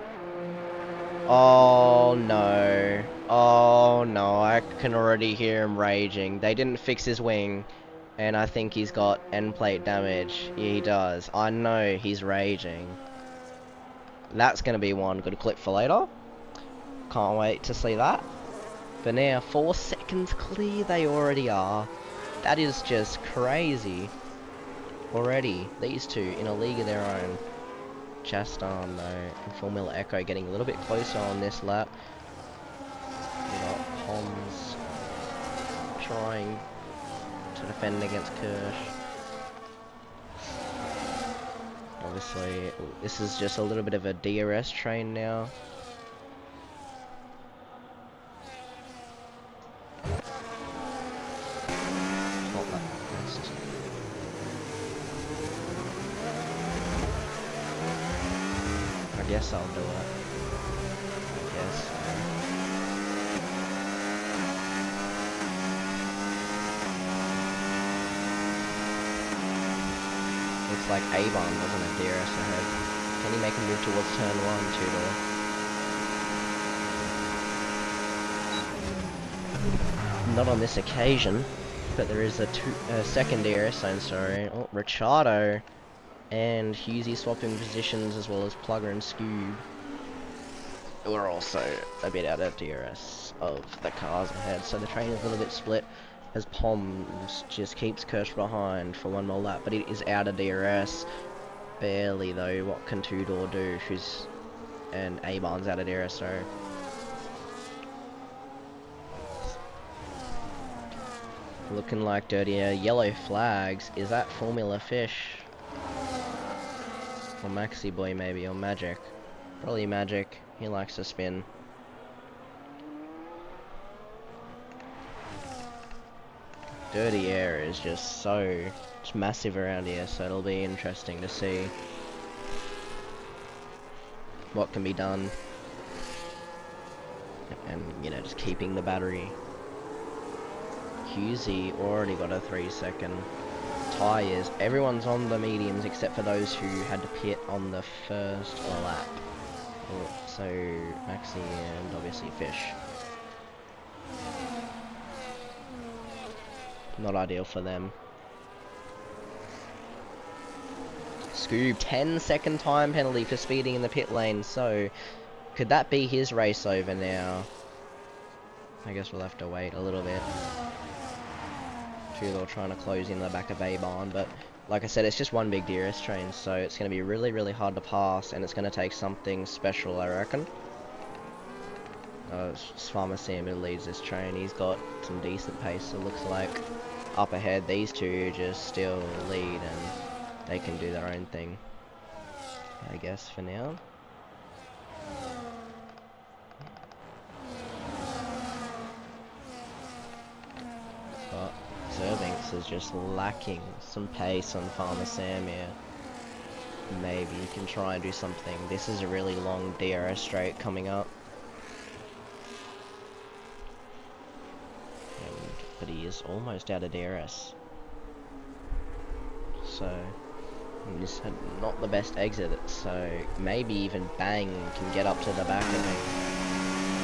Oh no, oh no, I can already hear him raging. They didn't fix his wing, and I think he's got end plate damage. Yeah, he does. I know he's raging. That's gonna be one good clip for later. Can't wait to see that. But now, 4 seconds clear they already are. That is just crazy. Already, these two in a league of their own. Chastain though, and Formula Echo getting a little bit closer on this lap. We got Homs trying to defend against Kirsch. Obviously, this is just a little bit of a DRS train now. Not that fast. I guess I'll do it. I guess. Looks like Avon wasn't a DRS ahead. Can he make a move towards turn 1, 2 door? Not on this occasion, but there is a second DRS zone, sorry. Oh, Ricciardo and Husey swapping positions, as well as Plugger and Scoob. We're also a bit out of DRS of the cars ahead, so the train is a little bit split as Poms just keeps Kirsch behind for one more lap, but it is out of DRS. Barely though. What can 2-door do? And A-Barn's out of DRS, so looking like dirtier yellow flags. Is that Formula Fish? Or Maxi Boy maybe, or Magic? Probably Magic. He likes to spin. Dirty air is just it's massive around here, so it'll be interesting to see what can be done. And, you know, just keeping the battery. Husey already got a 3-second. Tyres, everyone's on the mediums except for those who had to pit on the first lap. So Maxi and obviously Fish. Not ideal for them. Scoob, 10-second time penalty for speeding in the pit lane, so could that be his race over now? I guess we'll have to wait a little bit. They're trying to close in the back of A-Barn, but like I said, it's just one big DRS train, so it's going to be really, really hard to pass, and it's going to take something special, I reckon. Farmer Sam who leads this train. He's got some decent pace, it looks like. Up ahead, these two just still lead, and they can do their own thing, I guess, for now. But Zervinks is just lacking some pace on Farmer Sam here. Maybe he can try and do something. This is a really long DRS straight coming up. But he is almost out of DRS. So, this had not the best exit, so maybe even Bang can get up to the back of him.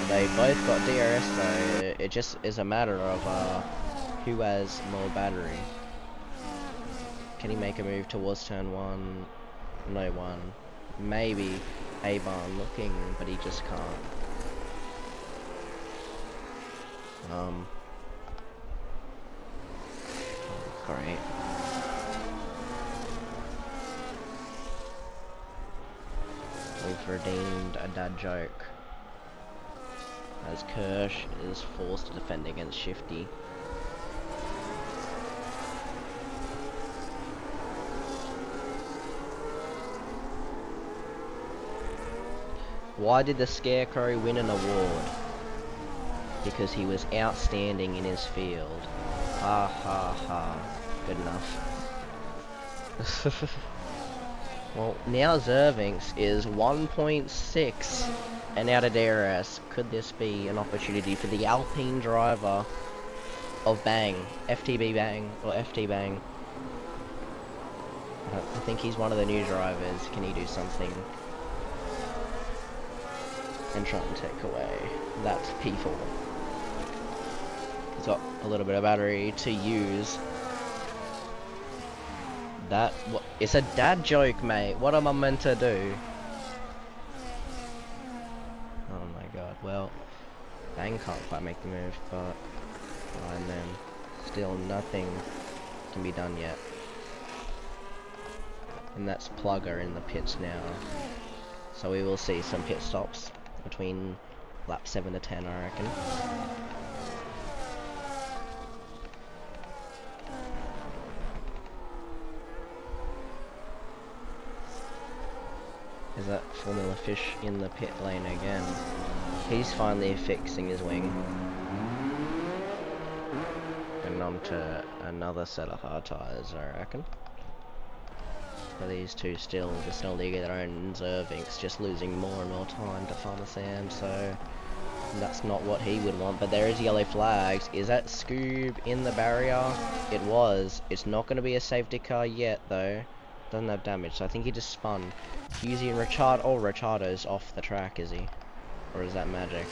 They both got DRS, so it just is a matter of who has more battery. Can he make a move towards turn 1? No one. Maybe A-Barn looking, but he just can't. Great. We've redeemed a dad joke, as Kirsch is forced to defend against Shifty. Why did the Scarecrow win an award? Because he was outstanding in his field. Ha ha ha. Good enough. Well, now Zervinx is 1.6 and out of DRS. Could this be an opportunity for the Alpine driver of Bang, FTB Bang, or FT Bang? I think he's one of the new drivers. Can he do something and try and take away that P4? He's got a little bit of battery to use. That, it's a dad joke, mate. What am I meant to do? Oh my god, well, Bang can't quite make the move, but and then still nothing can be done yet. And that's Plugger in the pits now. So we will see some pit stops between lap 7 to 10, I reckon. Is that Formula Fish in the pit lane again? He's finally fixing his wing. And on to another set of hard tyres, I reckon. But these two still just don't get their own Zervinx, just losing more and more time to Farmer Sam, so that's not what he would want. But there is yellow flags. Is that Scoob in the barrier? It was. It's not going to be a safety car yet, though. Doesn't have damage, so I think he just spun. Husey and Richard. Oh, Richardo's off the track, is he? Or is that Magic?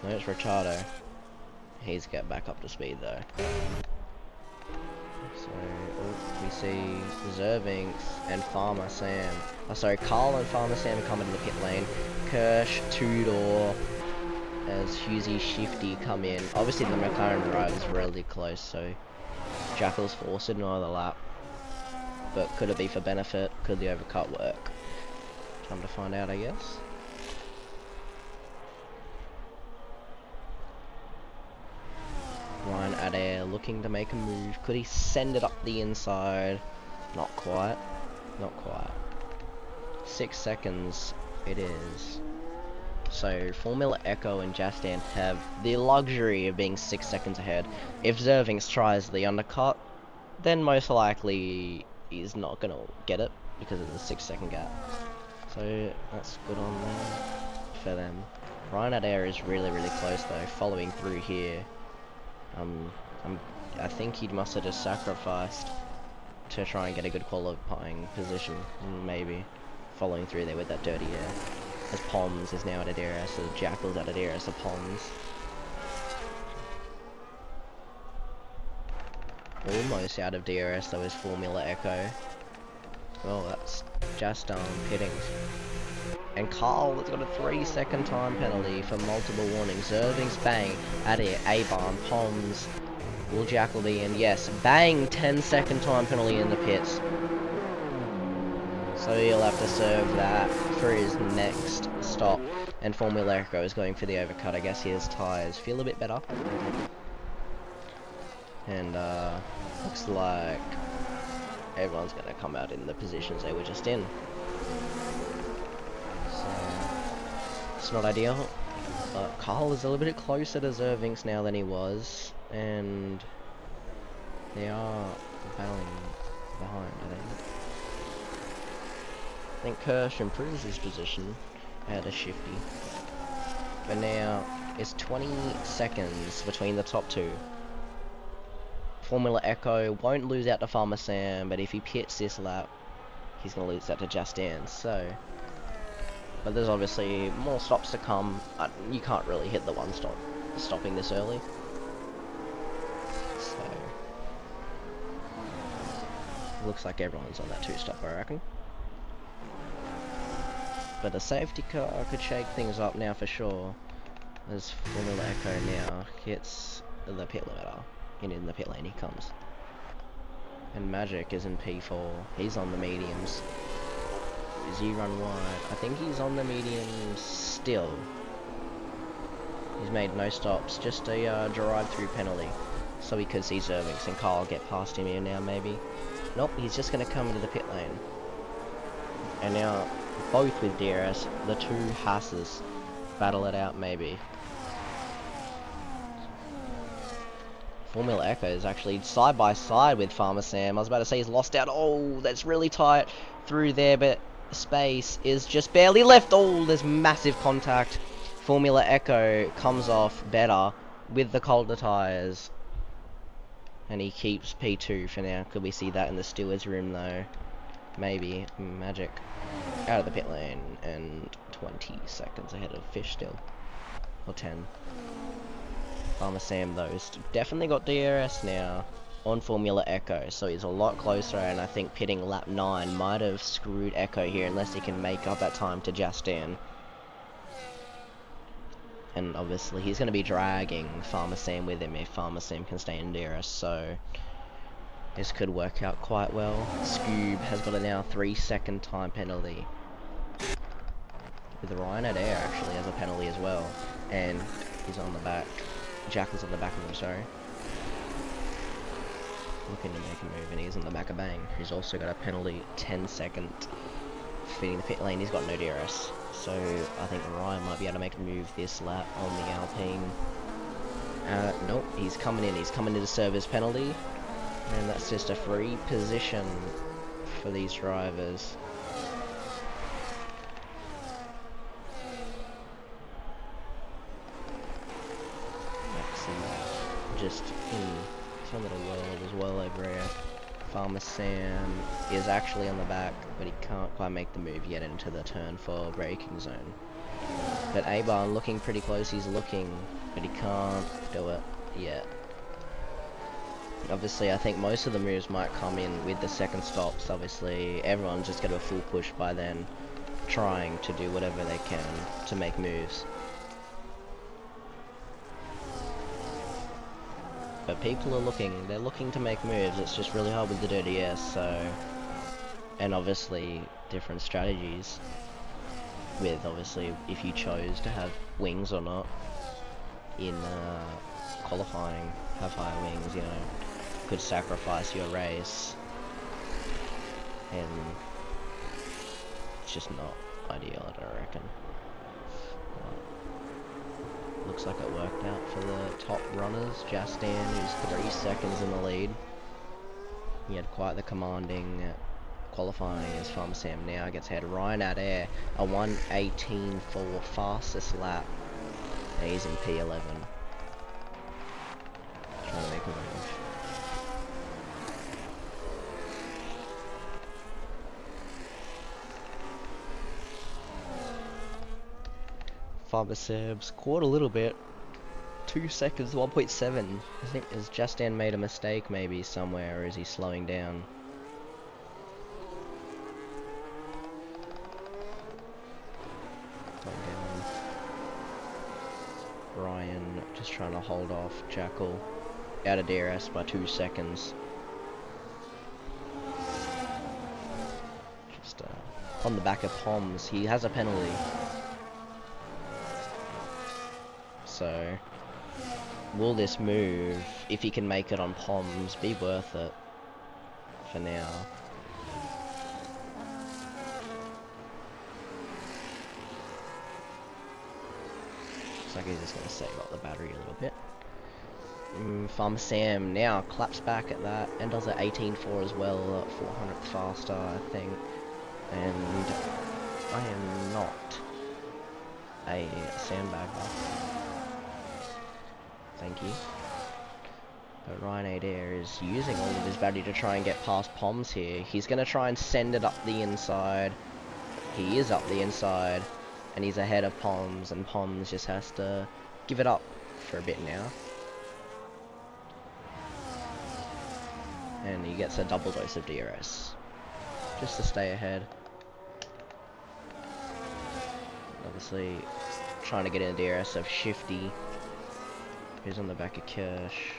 No, it's Richardo. He's get back up to speed, though. So, we see Zervinx and Farmer Sam. Oh, sorry, Carl and Farmer Sam coming in the pit lane. Kirsch, two-door, as Husey, Shifty come in. Obviously, the McLaren drive is really close, so Jackal's forced another lap. But could it be for benefit? Could the overcut work? Time to find out, I guess. Ryan Adair looking to make a move. Could he send it up the inside? Not quite. Not quite. 6 seconds it is. So Formula Echo and Jastan have the luxury of being 6 seconds ahead. If Zervinx tries the undercut, then most likely he's not going to get it because of the 6 second gap. So that's good on them for them. Ryan Adair is really close though, following through here. I think he must have just sacrificed to try and get a good qualifying position, maybe following through there with that dirty air. As Poms is now at a DRS, so Jackal's at a DRS of Poms. Almost out of DRS though is Formula Echo. Oh, that's just pitting. And Carl has got a 3-second time penalty for multiple warnings. Zervinx, Bang, Adair, A-Barn, Poms. Will Jackal be in? Yes. Bang! 10-second time penalty in the pits. So he'll have to serve that for his next stop. And Formula Echo is going for the overcut. I guess his tyres feel a bit better. And looks like everyone's going to come out in the positions they were just in. So it's not ideal. But Carl is a little bit closer to Zervinx now than he was. And they are battling behind, I think. I think Kirsch improves his position at a Shifty. But now it's 20 seconds between the top two. Formula Echo won't lose out to Farmer Sam, but if he pits this lap, he's going to lose out to Justin. So, but there's obviously more stops to come. You can't really hit the one stop stopping this early. So, looks like everyone's on that two-stop, I reckon. But a safety car could shake things up now for sure. As Formula Echo now hits the pit limiter. And in the pit lane he comes. And Magic is in P4. He's on the mediums. Does he run wide? I think he's on the mediums still. He's made no stops. Just a drive-through penalty. So he could see Zervinx and Carl get past him here now maybe. Nope, he's just going to come into the pit lane. And now, both with DRS, the two Hasses battle it out maybe. Formula Echo is actually side by side with Farmer Sam. I was about to say he's lost out. Oh, that's really tight through there, but space is just barely left. Oh, there's massive contact. Formula Echo comes off better with the colder tyres. And he keeps P2 for now. Could we see that in the steward's room though? Maybe. Magic. Out of the pit lane. And 20 seconds ahead of Fish still. Or 10. Farmer Sam though has definitely got DRS now on Formula Echo, so he's a lot closer, and I think pitting lap 9 might have screwed Echo here unless he can make up that time to Justin. And obviously he's going to be dragging Farmer Sam with him if Farmer Sam can stay in DRS, so this could work out quite well. Scoob has got a now 3-second time penalty. With Ryan Adair actually has a penalty as well, and he's on the back. Jackal's on the back of him, sorry. Looking to make a move, and he's on the back of Bang. He's also got a penalty, 10-second, feeding the pit lane. He's got no DRS, so I think Ryan might be able to make a move this lap on the Alpine. Nope, he's coming in to serve his penalty, and that's just a free position for these drivers. Just in some little world as well over here. Farmer Sam is actually on the back, but he can't quite make the move yet into the turn 4 braking zone. But A-Barn looking pretty close, he's looking, but he can't do it yet. Obviously, I think most of the moves might come in with the second stops. Obviously, everyone's just got a full push by then, trying to do whatever they can to make moves. But people are they're looking to make moves. It's just really hard with the dirty S, so... And obviously, different strategies. With, obviously, if you chose to have wings or not. In qualifying, have higher wings, you know. Could sacrifice your race. And... it's just not ideal, I reckon. Looks like it worked out for the top runners. Justin, who's 3 seconds in the lead. He had quite the commanding qualifying as Farmer Sam now gets ahead. Ryan Adair, a 1:18 for fastest lap. And he's in P11. Trying to make a move. Farmer Sam's caught a little bit. 2 seconds, 1.7. I think, has Justin made a mistake maybe somewhere, or is he slowing down? Slowing down. Ryan just trying to hold off Jackal. Out of DRS by 2 seconds. Just on the back of Poms. He has a penalty. So, will this move, if he can make it on Poms, be worth it for now? Looks like he's just going to save up the battery a little bit. Farmer Sam now claps back at that and does an 18.4 as well, 400th faster, I think. And I am not a sandbagger. Thank you. But Ryan Adair is using all of his battery to try and get past Poms here. He's going to try and send it up the inside. He is up the inside. And he's ahead of Poms. And Poms just has to give it up for a bit now. And he gets a double dose of DRS. Just to stay ahead. Obviously, trying to get in the DRS of Shifty. Who's on the back of Kirsch.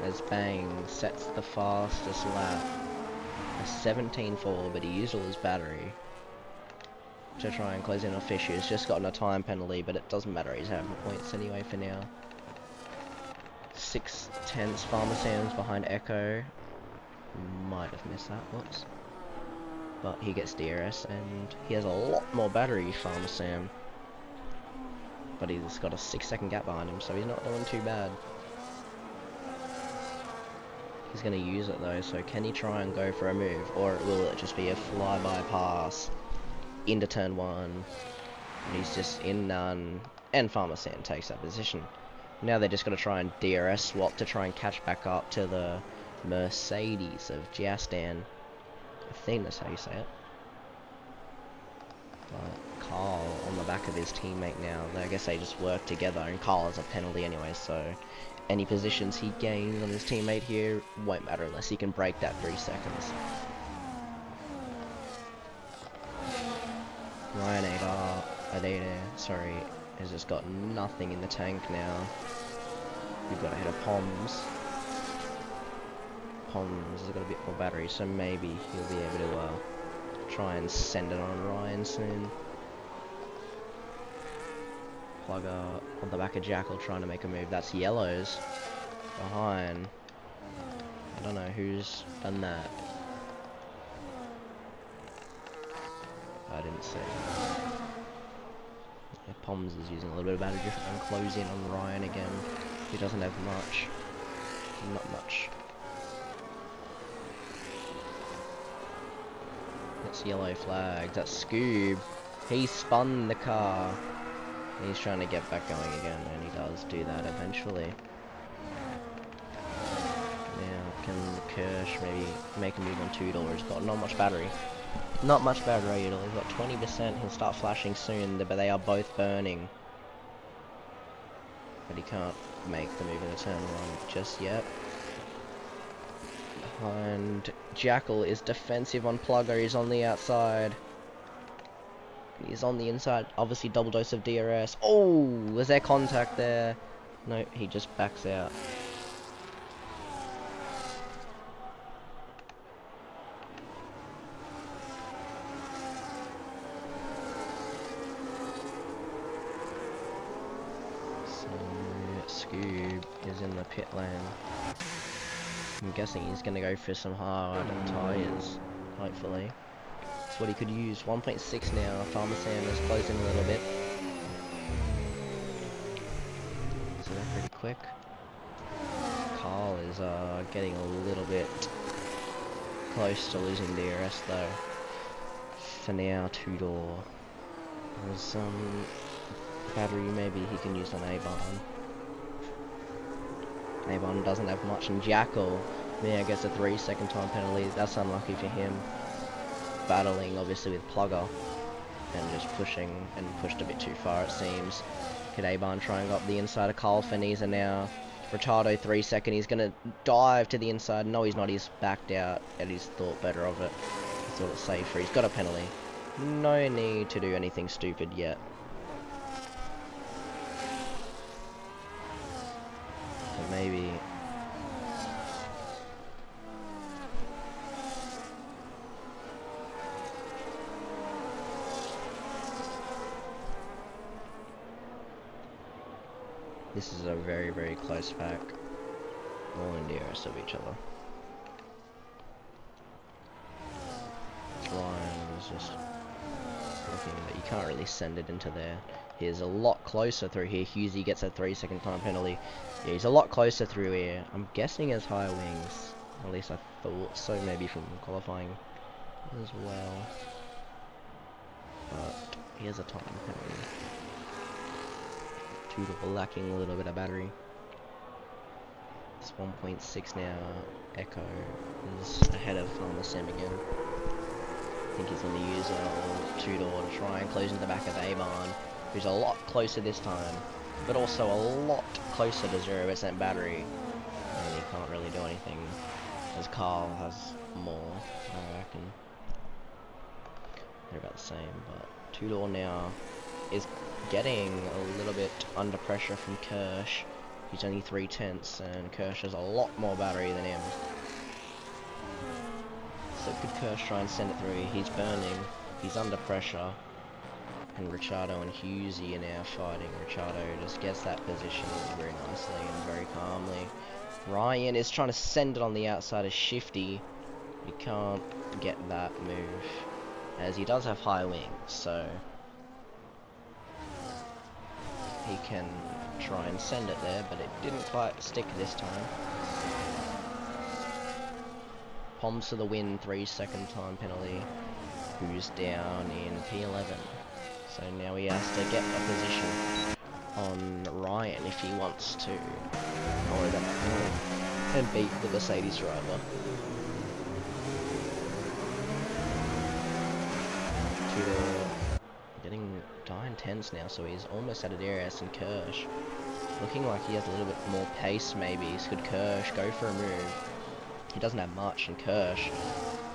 As Bang sets the fastest lap. A 17.4, but he used all his battery to try and close in on Fish, who's just gotten a time penalty, but it doesn't matter, he's having points anyway for now. 6/10 Farmer Sam's behind Echo. Might have missed that, whoops. But he gets DRS, and he has a lot more battery, Farmer Sam. but he's got a 6-second gap behind him, so he's not doing too bad. He's going to use it though, so can he try and go for a move, or will it just be a flyby pass into turn 1, and he's just in none, and Pharmacine takes that position. Now they're just going to try and DRS swap to try and catch back up to the Mercedes of Jastan. I think that's how you say it. But Carl on the back of his teammate now. I guess they just work together, and Carl has a penalty anyway, so any positions he gains on his teammate here won't matter unless he can break that 3 seconds. Ryan Adair, sorry, has just got nothing in the tank now. We've got ahead of Poms. Poms has got a bit more battery, so maybe he'll be able to try and send it on Ryan soon. Plugger on the back of Jackal trying to make a move. That's Yellows behind. I don't know who's done that. I didn't see. Yeah, Poms is using a little bit of battery and close in on Ryan again. He doesn't have much. Not much. That's yellow flag. That's Scoob. He spun the car. He's trying to get back going again, and he does do that eventually. Now, can Kirsch maybe make a move on 2-door? He's got not much battery. Not much battery at all. He's got 20%. He'll start flashing soon, but they are both burning. But he can't make the move in the turn 1 just yet. And Jackal is defensive on Plugger. He's on the outside. He's on the inside. Obviously, double dose of DRS. Oh, was there contact there? No, he just backs out. So, Scoob is in the pit lane. I'm guessing he's going to go for some hard tyres, hopefully. That's what he could use. 1.6 now. Pharmacine is closing a little bit. So they're pretty quick. Carl is getting a little bit close to losing DRS though. For now, 2-door. There's some battery maybe he can use on A-Barn. A-Barn doesn't have much, and Jackal, yeah, gets a 3-second time penalty. That's unlucky for him. Battling obviously with Plugger and just pushing, and pushed a bit too far it seems. Could A-Barn try and go up the inside of Carl Feniza now. Ricardo 3-second, he's gonna dive to the inside. No, he's not, he's backed out, and he's thought better of it. He thought it's safer. He's got a penalty. No need to do anything stupid yet. But maybe this is a very, very close pack. All in DRS of each other. Ryan is just looking, but you can't really send it into there. He's a lot closer through here. Husey gets a 3-second time penalty. Yeah, he's a lot closer through here. I'm guessing he has higher wings. At least I thought so, maybe from qualifying as well. But he has a time penalty. 2-door lacking a little bit of battery. It's 1.6 now. Echo is ahead of Pharmacine again. I think he's going to use a 2-door to try and close into the back of A-Barn, who's a lot closer this time, but also a lot closer to 0% battery. And he can't really do anything, as Carl has more, I reckon. They're about the same, but 2-door now is getting a little bit under pressure from Kirsch. He's only 3/10, and Kirsch has a lot more battery than him. So could Kirsch try and send it through? He's burning, he's under pressure, and Ricciardo and Husey are now fighting. Ricciardo just gets that position very nicely and very calmly. Ryan is trying to send it on the outside of Shifty. He can't get that move, as he does have high wings, so he can try and send it there, but it didn't quite stick this time. Poms to the win, 3-second time penalty. Who's down in P11. So now he has to get a position on Ryan if he wants to avoid that and beat the Mercedes driver. Getting dying tense now, so he's almost out of DRS, and Kirsch looking like he has a little bit more pace maybe. Could Kirsch go for a move? He doesn't have much, and Kirsch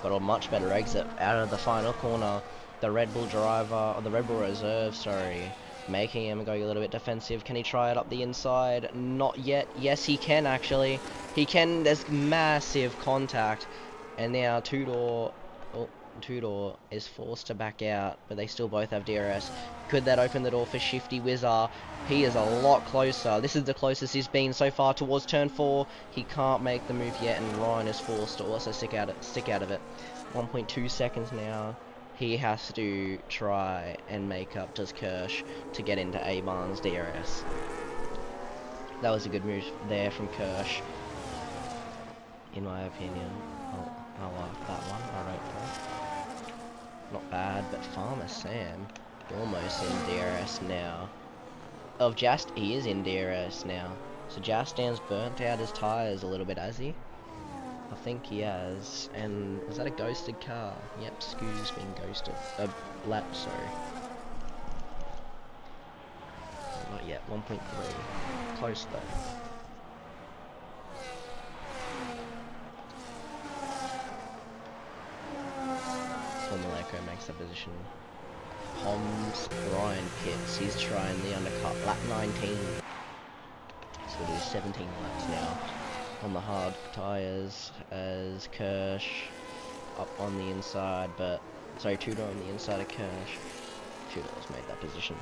got a much better exit out of the final corner. The Red Bull driver, or the Red Bull reserve, sorry, making him go a little bit defensive. Can he try it up the inside? Not yet. Yes, he can actually. He can. There's massive contact, and now Tudor is forced to back out, but they still both have DRS. Could that open the door for Shifty Wizard? He is a lot closer. This is the closest he's been so far towards turn 4. He can't make the move yet, and Ryan is forced to also stick out of it. 1.2 seconds now. He has to try and make up to Kirsch to get into A-Barn's DRS. That was a good move there from Kirsch, in my opinion. I like that one. I wrote that. Not bad, but Farmer Sam almost in DRS now. He is in DRS now. So Jastan's burnt out his tyres a little bit, has he? I think he has. And is that a ghosted car? Yep, Scoo's been ghosted. Lap, sorry. Not yet, 1.3. Close though. Formula Echo makes that position. Poms, Ryan pits. He's trying the undercut. Lap 19. So we'll do 17 laps now on the hard tyres as Kirsch up on the inside, but sorry, Tudor on the inside of Kirsch. Tudor's made that position.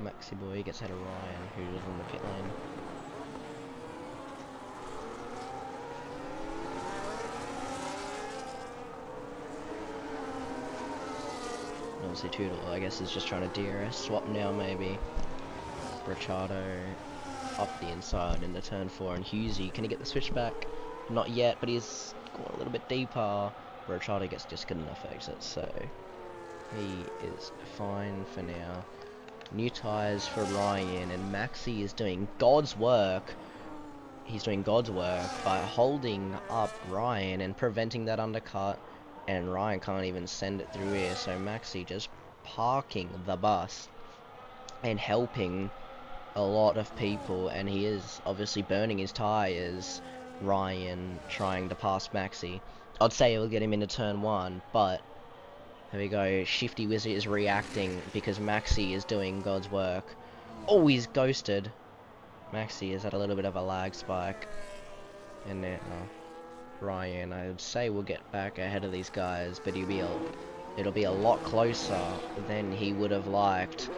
Maxi Boy gets ahead of Ryan, who was in the pit lane. Obviously Tudor, I guess, is just trying to DRS swap now, maybe. Ricciardo up the inside into turn 4, and Hughesy, can he get the switchback? Not yet, but he's going a little bit deeper. Ricciardo gets just good enough exit, so he is fine for now. New tyres for Ryan, and Maxi is doing God's work. He's doing God's work by holding up Ryan and preventing that undercut, and Ryan can't even send it through here, so Maxi just parking the bus and helping a lot of people, and he is obviously burning his tyres. Ryan trying to pass Maxi. I'd say it will get him into turn 1, but there we go. Shifty Wizard is reacting because Maxi is doing God's work. Oh, he's ghosted. Maxi has had a little bit of a lag spike. And now Ryan, I would say, will get back ahead of these guys, but it'll be a lot closer than he would have liked.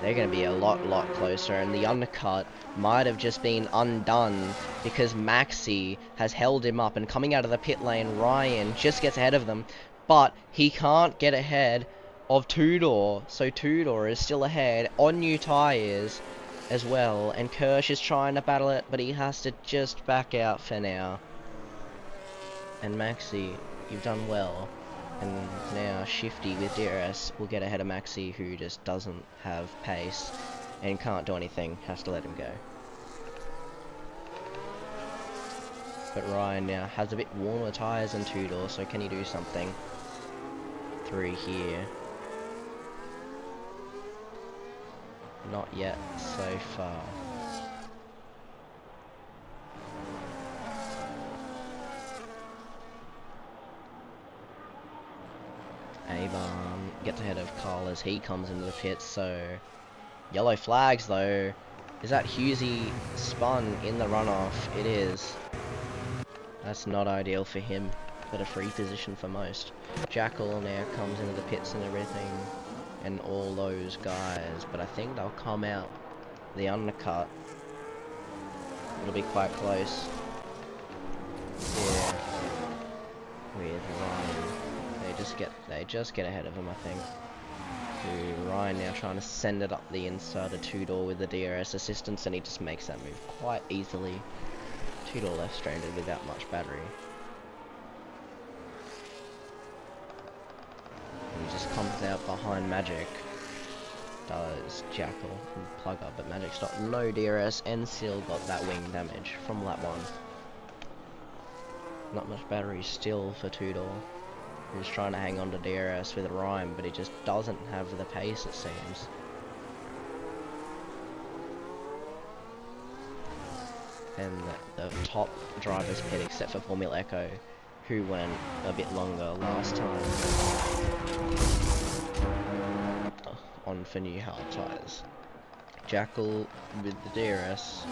They're going to be a lot closer, and the undercut might have just been undone because Maxi has held him up, and coming out of the pit lane, Ryan just gets ahead of them, but he can't get ahead of Tudor, so Tudor is still ahead on new tyres as well, and Kirsch is trying to battle it, but he has to just back out for now. And Maxi, you've done well. And now Shifty with DRS will get ahead of Maxi, who just doesn't have pace and can't do anything, has to let him go. But Ryan now has a bit warmer tyres than Tudor, so can he do something through here? Not yet so far. Avon gets ahead of Carl as he comes into the pits, so yellow flags though. Is that Hughesy spun in the runoff? It is. That's not ideal for him, but a free position for most. Jackal now comes into the pits and everything, and all those guys, but I think they'll come out the undercut. It'll be quite close. Yeah. with Ryan. They just get ahead of him, I think. To Ryan now trying to send it up the inside of two-door with the DRS assistance, and he just makes that move quite easily. Two-door left stranded without much battery. And he just comes out behind Magic. Does Jackal and plug up, but Magic stopped. No DRS and still got that wing damage from lap 1. Not much battery still for two-door. He's trying to hang on to DRS with Ryan, but he just doesn't have the pace, it seems. And the top drivers pit, except for Formula Echo, who went a bit longer last time on for new hard tyres. Jackal with the DRS,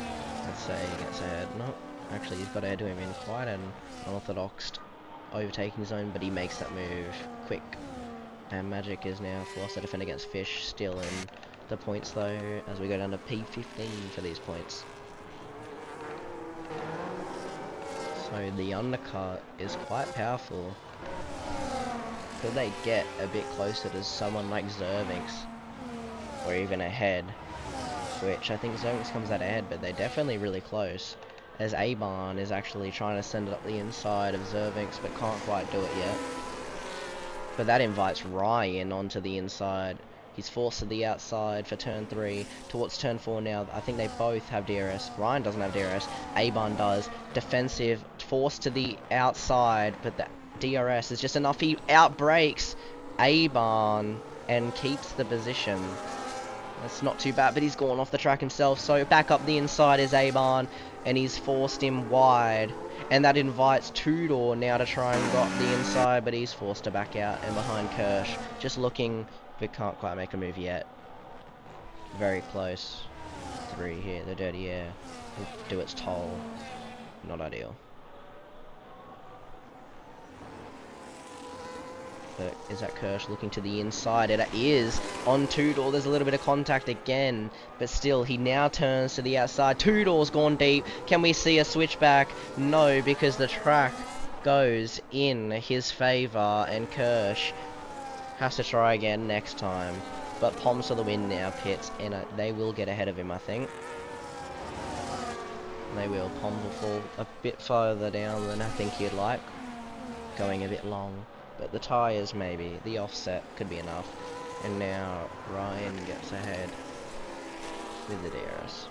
let's say he gets ahead. No, actually he's got ahead to him in quite an unorthodox overtaking zone, but he makes that move quick. And Magic is now forced to defend against Fish, still in the points though, as we go down to P15 for these points. So the undercut is quite powerful. Could they get a bit closer to someone like Zervix, or even ahead, which I think Zervix comes out ahead, but they're definitely really close, as Abarn is actually trying to send it up the inside of Zervix, but can't quite do it yet. But that invites Ryan onto the inside. He's forced to the outside for turn 3, towards turn 4 now. I think they both have DRS. Ryan doesn't have DRS, Abarn does. Defensive, forced to the outside, but the DRS is just enough. He outbrakes Abarn and keeps the position. That's not too bad, but he's gone off the track himself, so back up the inside is Abarn, and he's forced him wide. And that invites two-door now to try and go up the inside, but he's forced to back out and behind Kirsch. Just looking, but can't quite make a move yet. Very close. 3 here, the dirty air will do its toll. Not ideal. But is that Kirsch looking to the inside? It is on two-door. There's a little bit of contact again, but still he now turns to the outside. Two-door's gone deep. Can we see a switchback? No, because the track goes in his favour, and Kirsch has to try again next time. But Poms for the win now, Pitts, and they will get ahead of him, I think. They will. Poms will fall a bit further down than I think he'd like, going a bit long. But the tyres, maybe. The offset could be enough. And now Ryan gets ahead with the DRS.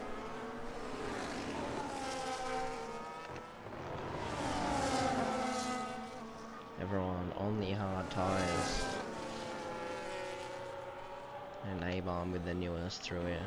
Everyone on the hard tyres. And A-Bomb with the newest through here.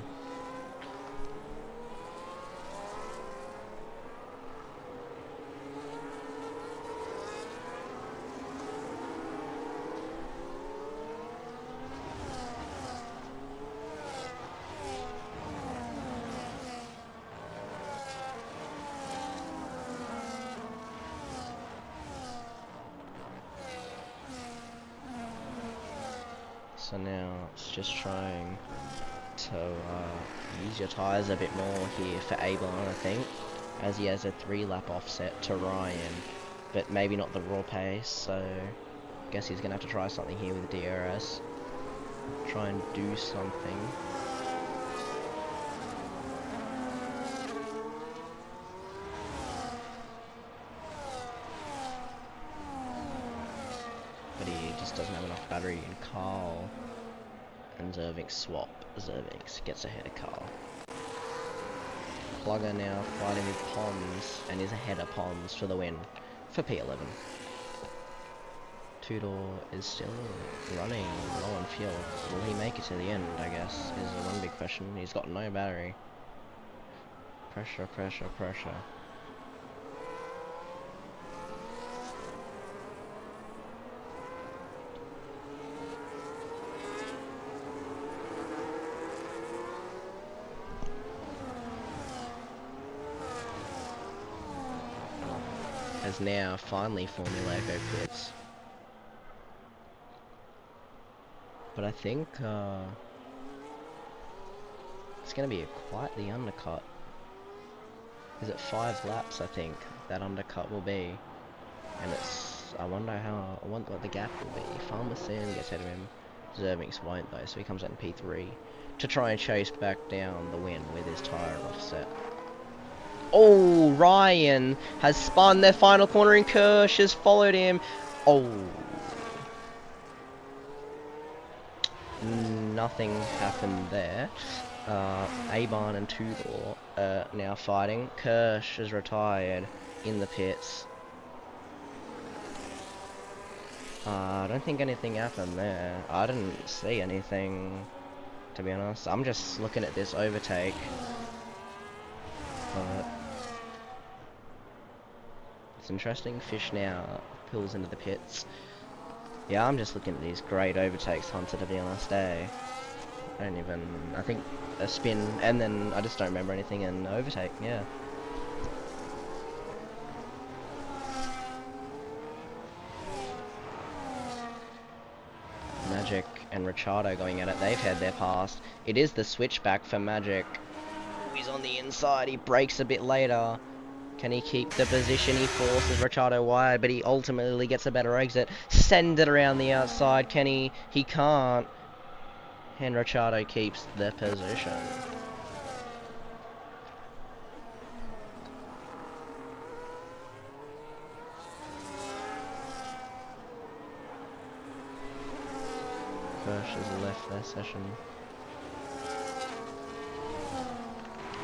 So now it's just trying to use your tyres a bit more here for Ablon, I think, as he has a 3-lap offset to Ryan, but maybe not the raw pace, so I guess he's going to have to try something here with the DRS. Try and do something. But he just doesn't have enough battery, and Carl and Zervix swap. Zervix gets ahead of Carl. Plugger now fighting with Pons, and is ahead of Pons for the win for P11. Two-door is still running low on fuel. Will he make it to the end, I guess, is the one big question. He's got no battery. Pressure, pressure, pressure. As now finally Formula Echo pits. But I think it's going to be quite the undercut. Is it 5 laps, I think, that undercut will be? And it's I wonder what the gap will be. Farmerson gets ahead of him. Zervix won't though, so he comes out in P3 to try and chase back down the win with his tyre offset. Oh, Ryan has spun their final corner and Kirsch has followed him. Oh. Nothing happened there. Aban and Tudor are now fighting. Kirsch is retired in the pits. I don't think anything happened there. I didn't see anything, to be honest. I'm just looking at this overtake. But it's interesting. Fish now pulls into the pits. Yeah, I'm just looking at these great overtakes, Hunter, to be honest, eh? I think a spin, and then I just don't remember anything in overtake, yeah. Magic and Ricciardo going at it. They've had their pass. It is the switchback for Magic. He's on the inside. He breaks a bit later. Can he keep the position? He forces Ricciardo wide, but he ultimately gets a better exit. Send it around the outside. Can he? He can't. And Ricciardo keeps the position. Kirsch has left their session.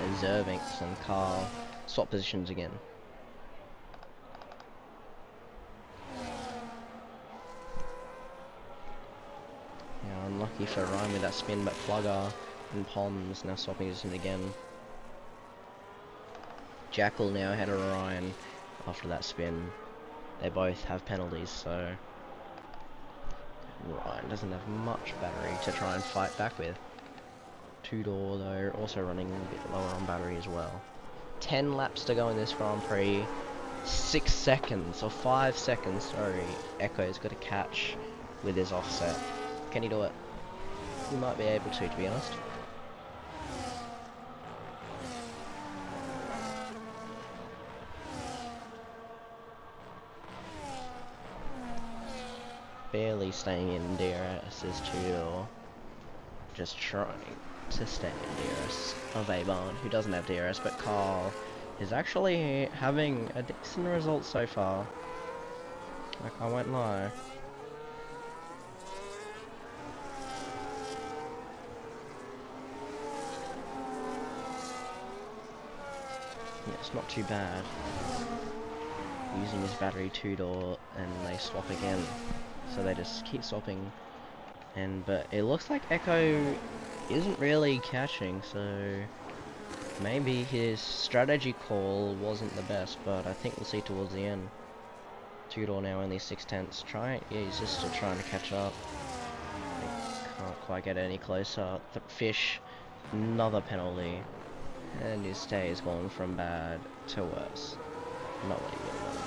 And Zervix and Carl swap positions again. Yeah, unlucky for Ryan with that spin, but Plugger and Pons now swapping positions again. Jackal now ahead of Ryan after that spin. They both have penalties, so Ryan doesn't have much battery to try and fight back with. Tudor though also running a bit lower on battery as well. 10 laps to go in this Grand Prix. 6 seconds, or 5 seconds, sorry. Echo's got to catch with his offset. Can he do it? He might be able to be honest. Barely staying in DRS is Tudor. Just trying to stay in DRS of Avon, who doesn't have DRS, but Carl is actually having a decent result so far. Like, I won't lie. Yeah, it's not too bad. Using his battery Tudor, and they swap again. So they just keep swapping. But it looks like Echo isn't really catching, so maybe his strategy call wasn't the best, but I think we'll see towards the end. Tudor now only 6/10. Yeah, he's just still trying to catch up. He can't quite get any closer. The Fish, another penalty, and his day is gone from bad to worse. Not what he would have wanted.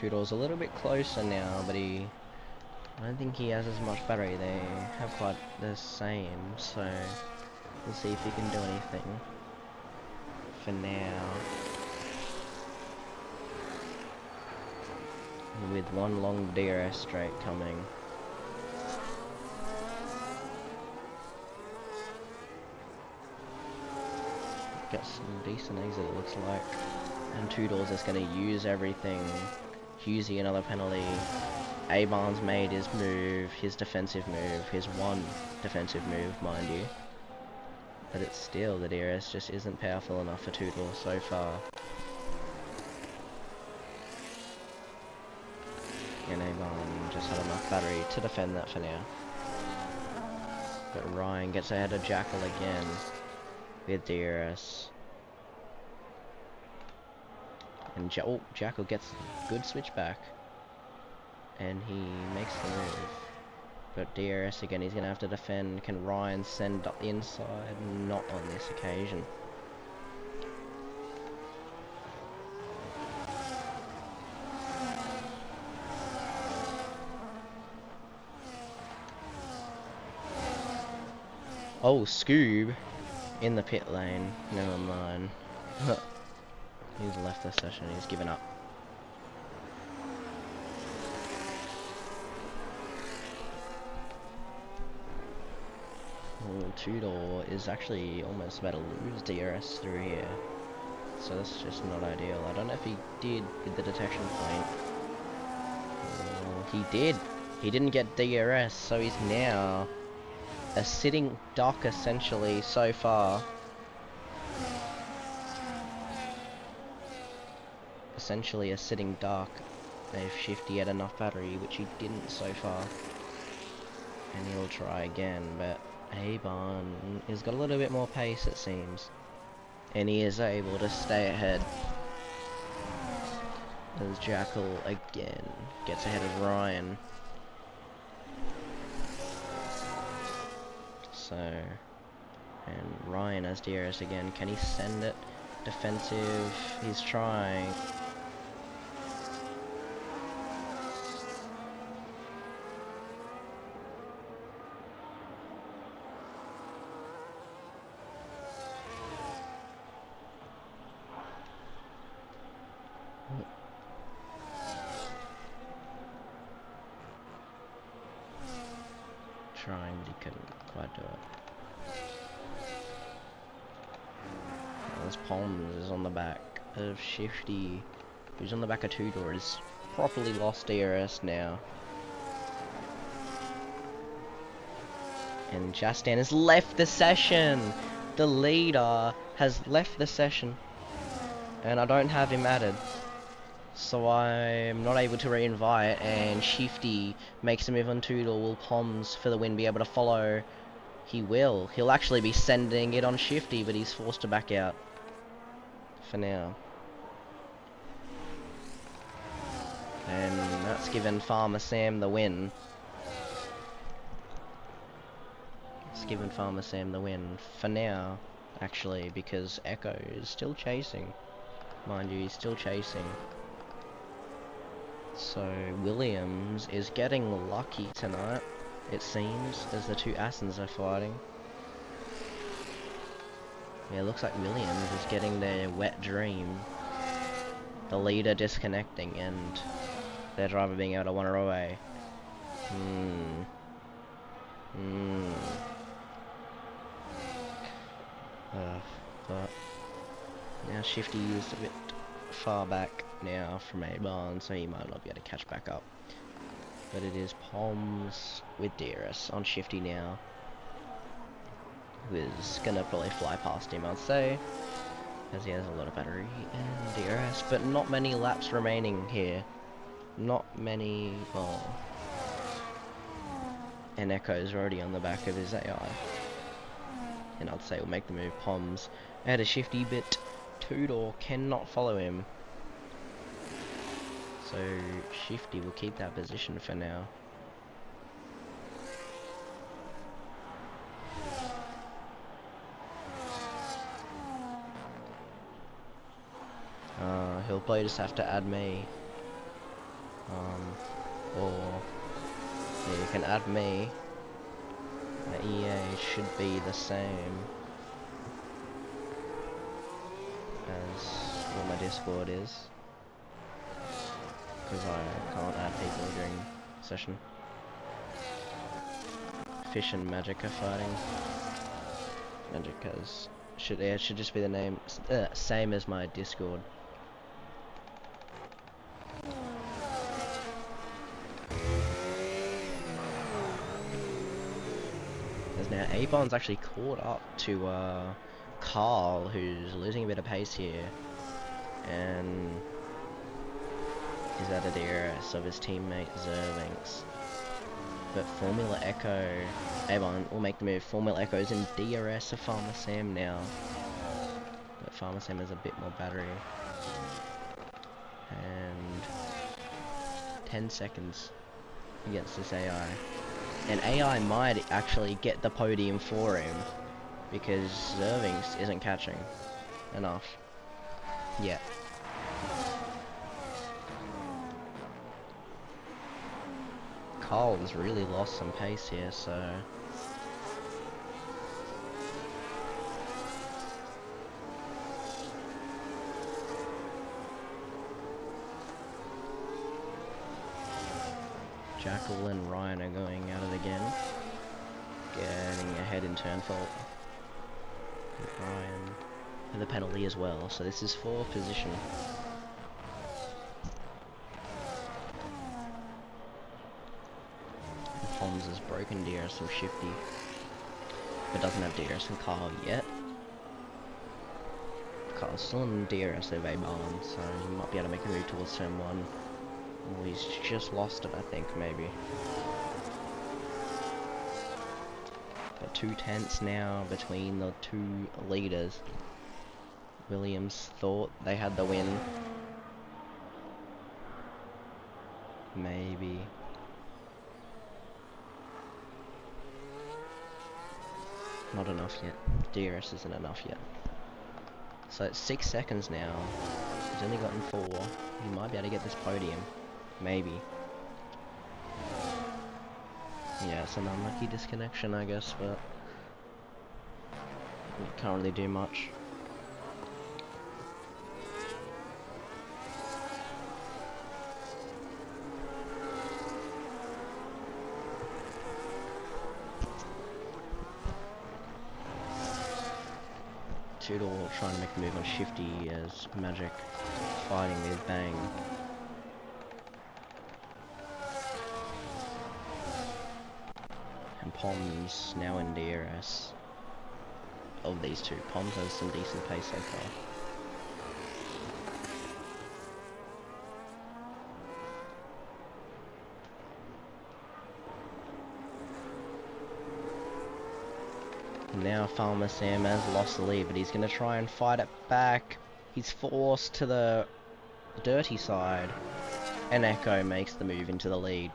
Tudor's a little bit closer now, but I don't think he has as much battery. They have quite the same, so we'll see if he can do anything. For now, with one long DRS straight coming. Got some decent exit, it looks like. And Tudor's just going to use everything. Husey another penalty. Aban's made his move, his defensive move, his one defensive move, mind you. But it's still, the DRS just isn't powerful enough for Tudor so far. And Aban just had enough battery to defend that for now. But Ryan gets ahead of Jackal again with DRS. And Jackal gets a good switchback, and he makes the move. But DRS again, he's going to have to defend. Can Ryan send up the inside? Not on this occasion. Oh, Scoob in the pit lane. Never mind. He's left the session. He's given up. Two-door is actually almost about to lose DRS through here. So that's just not ideal. I don't know if he did with the detection point. He did. He didn't get DRS, so he's now a sitting duck essentially so far. Essentially a sitting duck if Shifty had enough battery, which he didn't so far. And he'll try again, but Avon has got a little bit more pace it seems. And he is able to stay ahead. As Jackal again gets ahead of Ryan. So, and Ryan has DRS again. Can he send it? Defensive. He's trying. Trying, but he couldn't quite do it. As Palms is on the back of Shifty, who's on the back of two-door, is properly lost DRS now. And Jastan has left the session! The leader has left the session. And I don't have him added. So I'm not able to re-invite, and Shifty makes a move on two-door. Will Poms for the win be able to follow? He will. He'll actually be sending it on Shifty, but he's forced to back out for now. And that's given Farmer Sam the win. It's given Farmer Sam the win for now, actually, because Echo is still chasing. Mind you, he's still chasing. So Williams is getting lucky tonight, it seems, as the two Assens are fighting. Yeah, it looks like Williams is getting their wet dream. The leader disconnecting and their driver being able to wander away. But now Shifty is a bit far back now from A-Barn, so he might not be able to catch back up. But it is Palms with DRS on Shifty now, who is gonna probably fly past him, I'd say, as he has a lot of battery and DRS, but not many laps remaining here. Not many, well, and Echo's already on the back of his AI. And I'd say we'll make the move. Palms at a Shifty, but two-door cannot follow him. So Shifty will keep that position for now. He'll probably just have to add me. Or yeah, you can add me. The EA should be the same as what my Discord is, because I can't add people during session. Fish and Magic are fighting. Magica's it should just be the name, same as my Discord. As now A-Bond's actually caught up to Carl, who's losing a bit of pace here, and is at a DRS of his teammate Zervinx. But Formula Echo, A-Bond will make the move. Formula Echo's in DRS of Farmer Sam now, but Farmer Sam has a bit more battery. And 10 seconds against this AI. And AI might actually get the podium for him, because Zervinx isn't catching enough yet. Carl's really lost some pace here, so Jackal and Ryan are going at it again. Getting ahead in turn 4. Ryan and the penalty as well, so this is for position. Pons has broken DRS from Shifty, but doesn't have DRS from Carl yet. Carl's still in DRS of A-Barn, so he might be able to make a move towards turn 1. Oh, he's just lost it, I think, maybe. Got 2 tenths now between the 2 leaders. Williams thought they had the win. Maybe. Not enough yet. DRS isn't enough yet. So it's 6 seconds now. He's only gotten 4. He might be able to get this podium. Maybe. Yeah, it's an unlucky disconnection, I guess, but we can't really do much. Toodle trying to make the move on Shifty as Magic fighting with Bang. And Poms now in DRS. Of these two, Poms has some decent pace so far. Now Farmer Sam has lost the lead, but he's going to try and fight it back. He's forced to the dirty side, and Echo makes the move into the lead.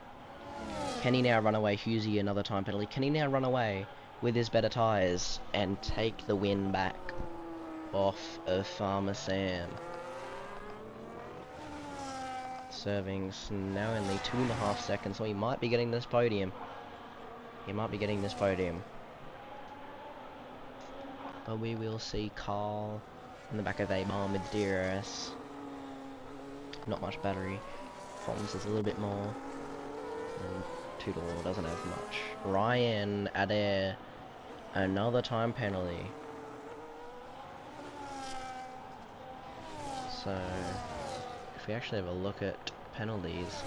Can he now run away? Husey, another time penalty. Can he now run away with his better tyres and take the win back off of Farmer Sam? Servings now only 2.5 seconds, so he might be getting this podium. He might be getting this podium. But we will see Carl in the back of A-Bomb with DRS. Not much battery. Holmes has a little bit more. And Toodle doesn't have much. Ryan Adair, another time penalty. So, if we actually have a look at penalties,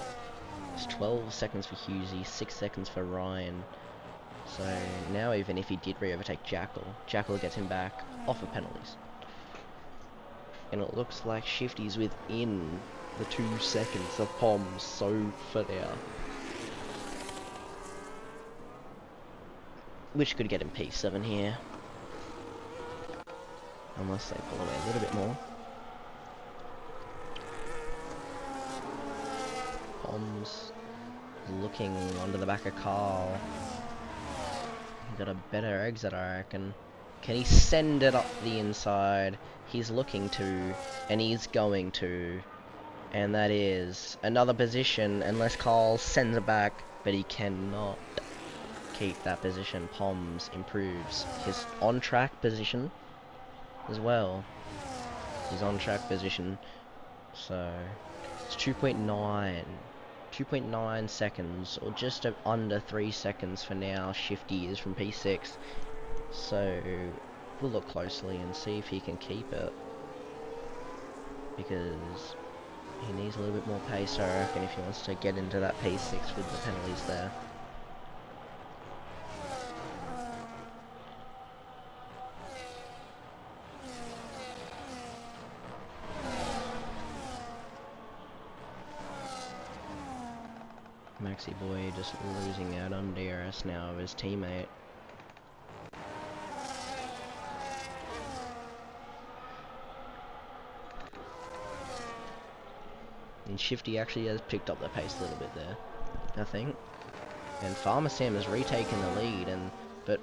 it's 12 seconds for Husey, 6 seconds for Ryan. So now even if he did re-overtake Jackal, Jackal gets him back off of penalties. And it looks like Shifty's within the 2 seconds of Poms so far now. Which could get him P7 here. Unless they pull away a little bit more. Poms looking onto the back of Carl. Got a better exit, I reckon. Can he send it up the inside? He's looking to, and he's going to. And that is another position, unless Carl sends it back, but he cannot keep that position. Poms improves his on-track position as well. His on-track position. So, it's 2.9 seconds, or just under 3 seconds for now. Shifty is from P6, so we'll look closely and see if he can keep it, because he needs a little bit more pace, I reckon, if he wants to get into that P6 with the penalties there. Maxi Boy just losing out on DRS now of his teammate. And Shifty actually has picked up the pace a little bit there, I think. And Farmer Sam has retaken the lead, but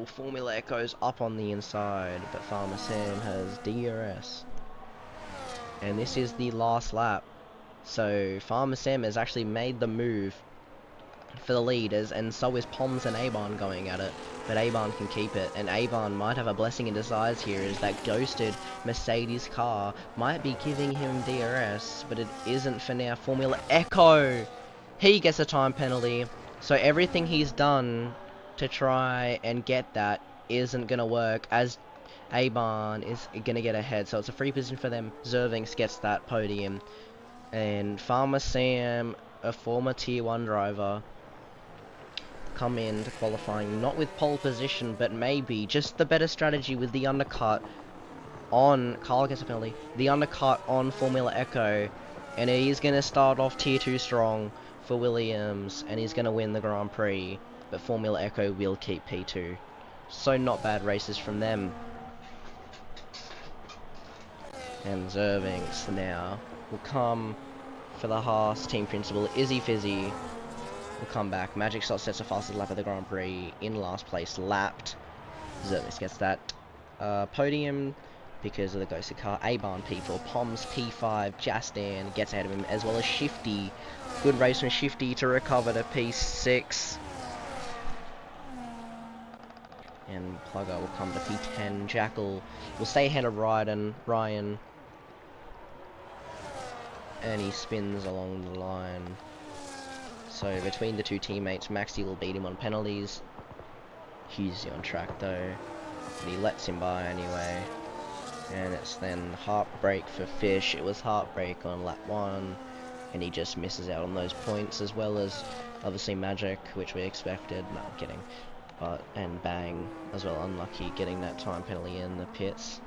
Formula Echo's up on the inside, but Farmer Sam has DRS. And this is the last lap. So Farmer Sam has actually made the move for the leaders, and so is Poms and Abarn going at it. But Abarn can keep it, and Abarn might have a blessing in disguise here, as that ghosted Mercedes car might be giving him DRS, but it isn't for now. Formula Echo he gets a time penalty. So everything he's done to try and get that isn't gonna work, as Aban is gonna get ahead. So it's a free position for them. Zervings gets that podium, and Farmer Sam, a former Tier 1 driver, come into qualifying not with pole position, but maybe just the better strategy with the undercut on Carl gets a penalty. The undercut on Formula Echo, and he's gonna start off Tier 2 strong for Williams, and he's gonna win the Grand Prix. But Formula Echo will keep P2, so not bad races from them. And Zervings now will come for the Haas team principal. Izzy Fizzy will come back. Magic Shot sets the fastest lap of the Grand Prix in last place, lapped. Zervings gets that podium because of the ghosted car. Aban P4, Poms P5, Jastan gets ahead of him, as well as Shifty. Good race from Shifty to recover to P6. And Plugger will come to P10. Jackal will stay ahead of Ryan. And he spins along the line. So between the two teammates, Maxi will beat him on penalties. Hughes on track though. But he lets him by anyway. And it's then Heartbreak for Fish. It was Heartbreak on lap 1. And he just misses out on those points, as well as obviously Magic, which we expected. No, I'm kidding. And Bang as well, unlucky getting that time penalty in the pits.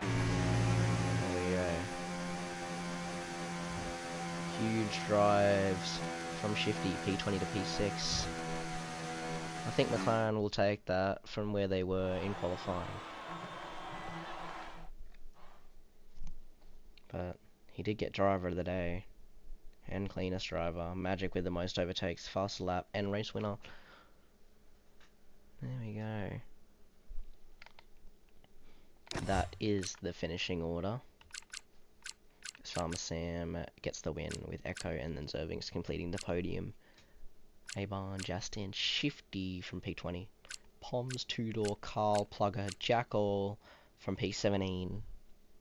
There we go. Huge drives from Shifty, P20 to P6. I think McLaren will take that from where they were in qualifying. But he did get driver of the day and cleanest driver. Magic with the most overtakes, fast lap, and race winner. There we go. That is the finishing order. Farmer Sam gets the win with Echo, and then Zervings completing the podium. Aban, Justin, Shifty from P20. Poms, Tudor, Carl, Plugger, Jackal from P17.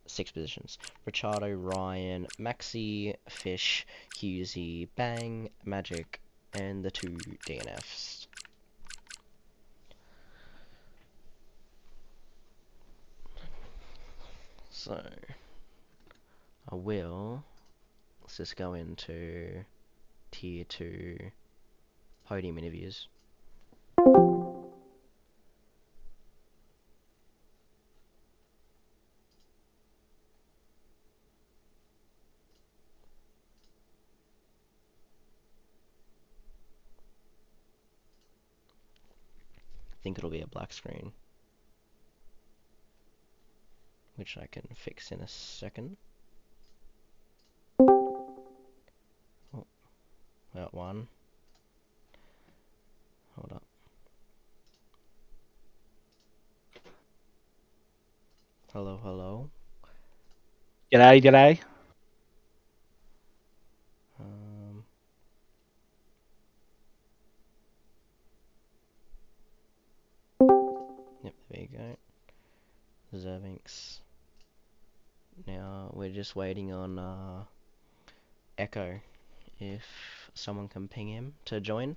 6 positions. Ricciardo, Ryan, Maxi, Fish, Hughesy, Bang, Magic, and the 2 DNFs. So let's just go into Tier 2 podium interviews. I think it'll be a black screen, which I can fix in a second. Oh, that one. Hold up. Hello, hello. G'day, g'day. Yep, there you go. Zervinx. Now we're just waiting on Echo, if someone can ping him to join.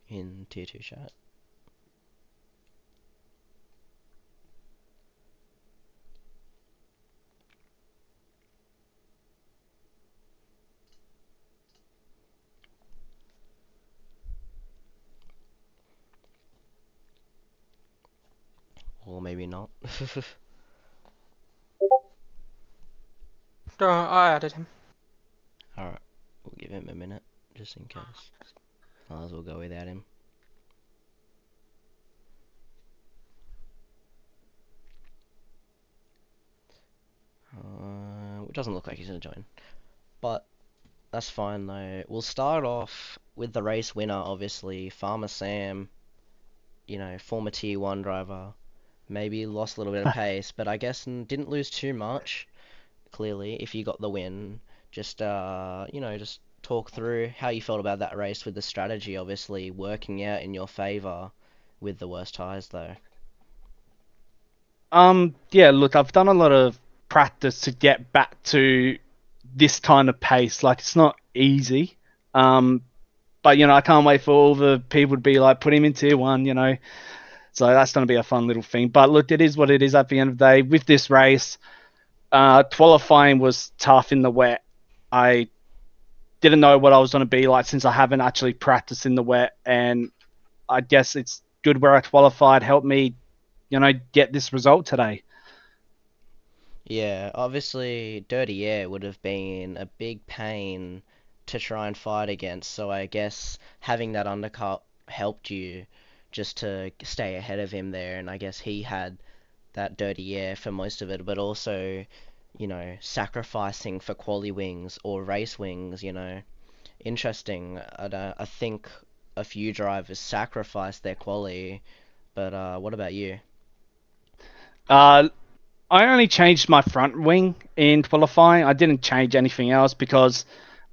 In Tier 2 chat. Or maybe not. I added him. Alright, we'll give him a minute, just in case. Might as well go without him. It doesn't look like he's gonna join. But that's fine though. We'll start off with the race winner, obviously. Farmer Sam, you know, former Tier 1 driver. Maybe lost a little bit of pace, but I guess didn't lose too much, clearly, if you got the win. Just, you know, just talk through how you felt about that race with the strategy obviously working out in your favour with the worst tyres though? Yeah, look, I've done a lot of practice to get back to this kind of pace. Like, it's not easy. But I can't wait for all the people to be like, put him in tier one, So that's going to be a fun little thing. But look, it is what it is at the end of the day. With this race, qualifying was tough in the wet. I didn't know what I was going to be like since I haven't actually practiced in the wet. And I guess it's good where I qualified, helped me, get this result today. Yeah, obviously dirty air would have been a big pain to try and fight against, so I guess having that undercut helped you just to stay ahead of him there, and I guess he had that dirty air for most of it, but also, sacrificing for quali wings or race wings, interesting. I think a few drivers sacrificed their quali, but what about you? Uh, I only changed my front wing in qualifying. I didn't change anything else because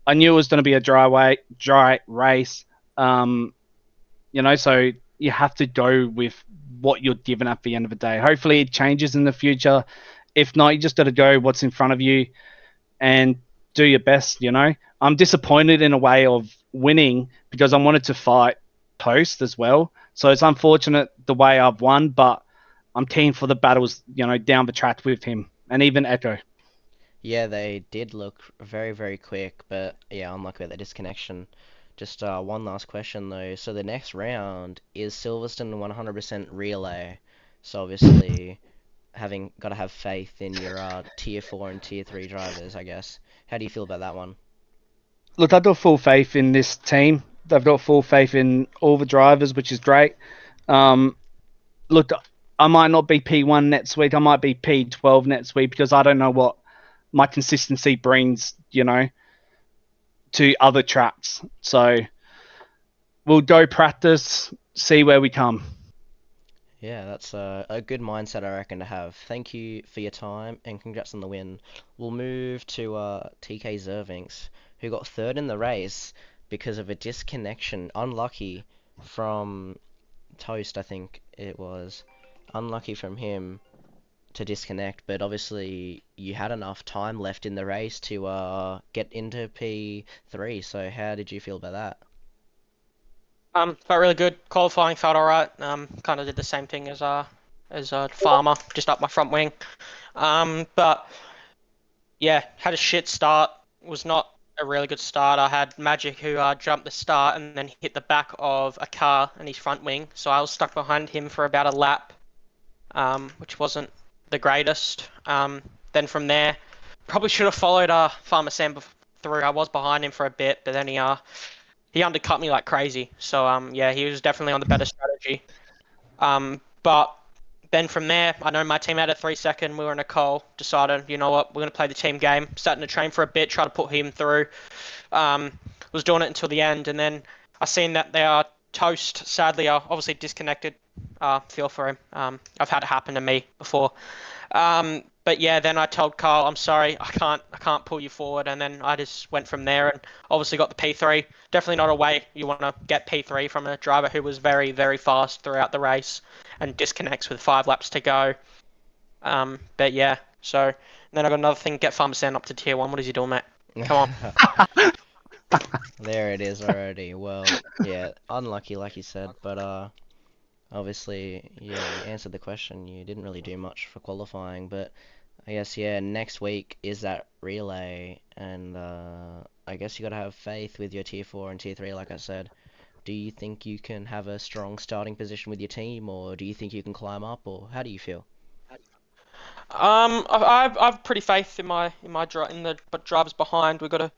I knew it was going to be a dry race. Um, so you have to go with what you're given at the end of the day. Hopefully, it changes in the future. If not, you just got to go what's in front of you and do your best. I'm disappointed in a way of winning because I wanted to fight post as well. So it's unfortunate the way I've won, but I'm keen for the battles, down the track with him and even Echo. Yeah, they did look very, very quick, but yeah, unlucky with the disconnection. Just one last question though. So the next round is Silverstone 100% relay. So obviously, having got to have faith in your tier four and tier three drivers, I guess. How do you feel about that one? Look, I've got full faith in this team. They've got full faith in all the drivers, which is great. Um, look, I might not be P1 next week. I might be P12 next week because I don't know what my consistency brings, to other tracks. So we'll go practice, see where we come. Yeah, that's a good mindset I reckon to have. Thank you for your time and congrats on the win. We'll move to TK Zervinks, who got third in the race because of a disconnection. Unlucky from Toast, I think it was. Unlucky from him to disconnect, but obviously you had enough time left in the race to get into P3. So how did you feel about that? Felt really good. Qualifying felt alright. Kind of did the same thing as Farmer, just up my front wing. But yeah, had a shit start. Was not a really good start. I had Magic who jumped the start and then hit the back of a car in his front wing, so I was stuck behind him for about a lap, which wasn't the greatest. Then from there, probably should have followed Farmer Sam through. I was behind him for a bit, but then he undercut me like crazy. So yeah, he was definitely on the better strategy. But then from there, I know my team had a 3 second. We were in a call. Decided, you know what, we're gonna play the team game. Sat in the train for a bit, try to put him through. Was doing it until the end, and then I seen that they are toast. Sadly, are obviously disconnected. Feel for him. I've had it happen to me before. But yeah, then I told Carl, I'm sorry, I can't pull you forward, and then I just went from there and obviously got the P3. Definitely not a way you want to get P3 from a driver who was very, very fast throughout the race and disconnects with 5 laps to go. But yeah, so then I got another thing, get Farmer Sand up to tier one. What is he doing, mate? Come on. There it is already. Well, yeah, unlucky like you said, but obviously, yeah, you answered the question. You didn't really do much for qualifying, but I guess yeah, next week is that relay, and I guess you gotta have faith with your tier four and tier three, like I said. Do you think you can have a strong starting position with your team, or do you think you can climb up, or how do you feel? I've pretty faith in the drivers behind. We've got a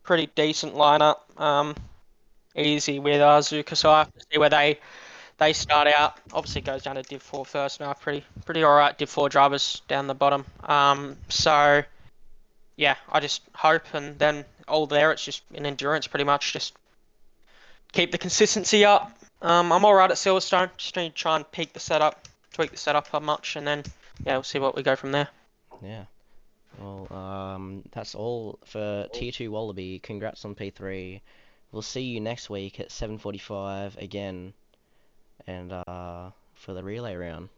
pretty decent lineup. Easy with Zuka, so I have to see where they start out. Obviously, it goes down to Div 4 first. Now, pretty alright Div 4 drivers down the bottom. So yeah, I just hope, and then all there, it's just an endurance pretty much. Just keep the consistency up. I'm alright at Silverstone. Just need to try and tweak the setup a much, and then yeah, we'll see what we go from there. Yeah. Well, that's all for T2 Wallaby. Congrats on P3. We'll see you next week at 7:45 again, and for the relay round.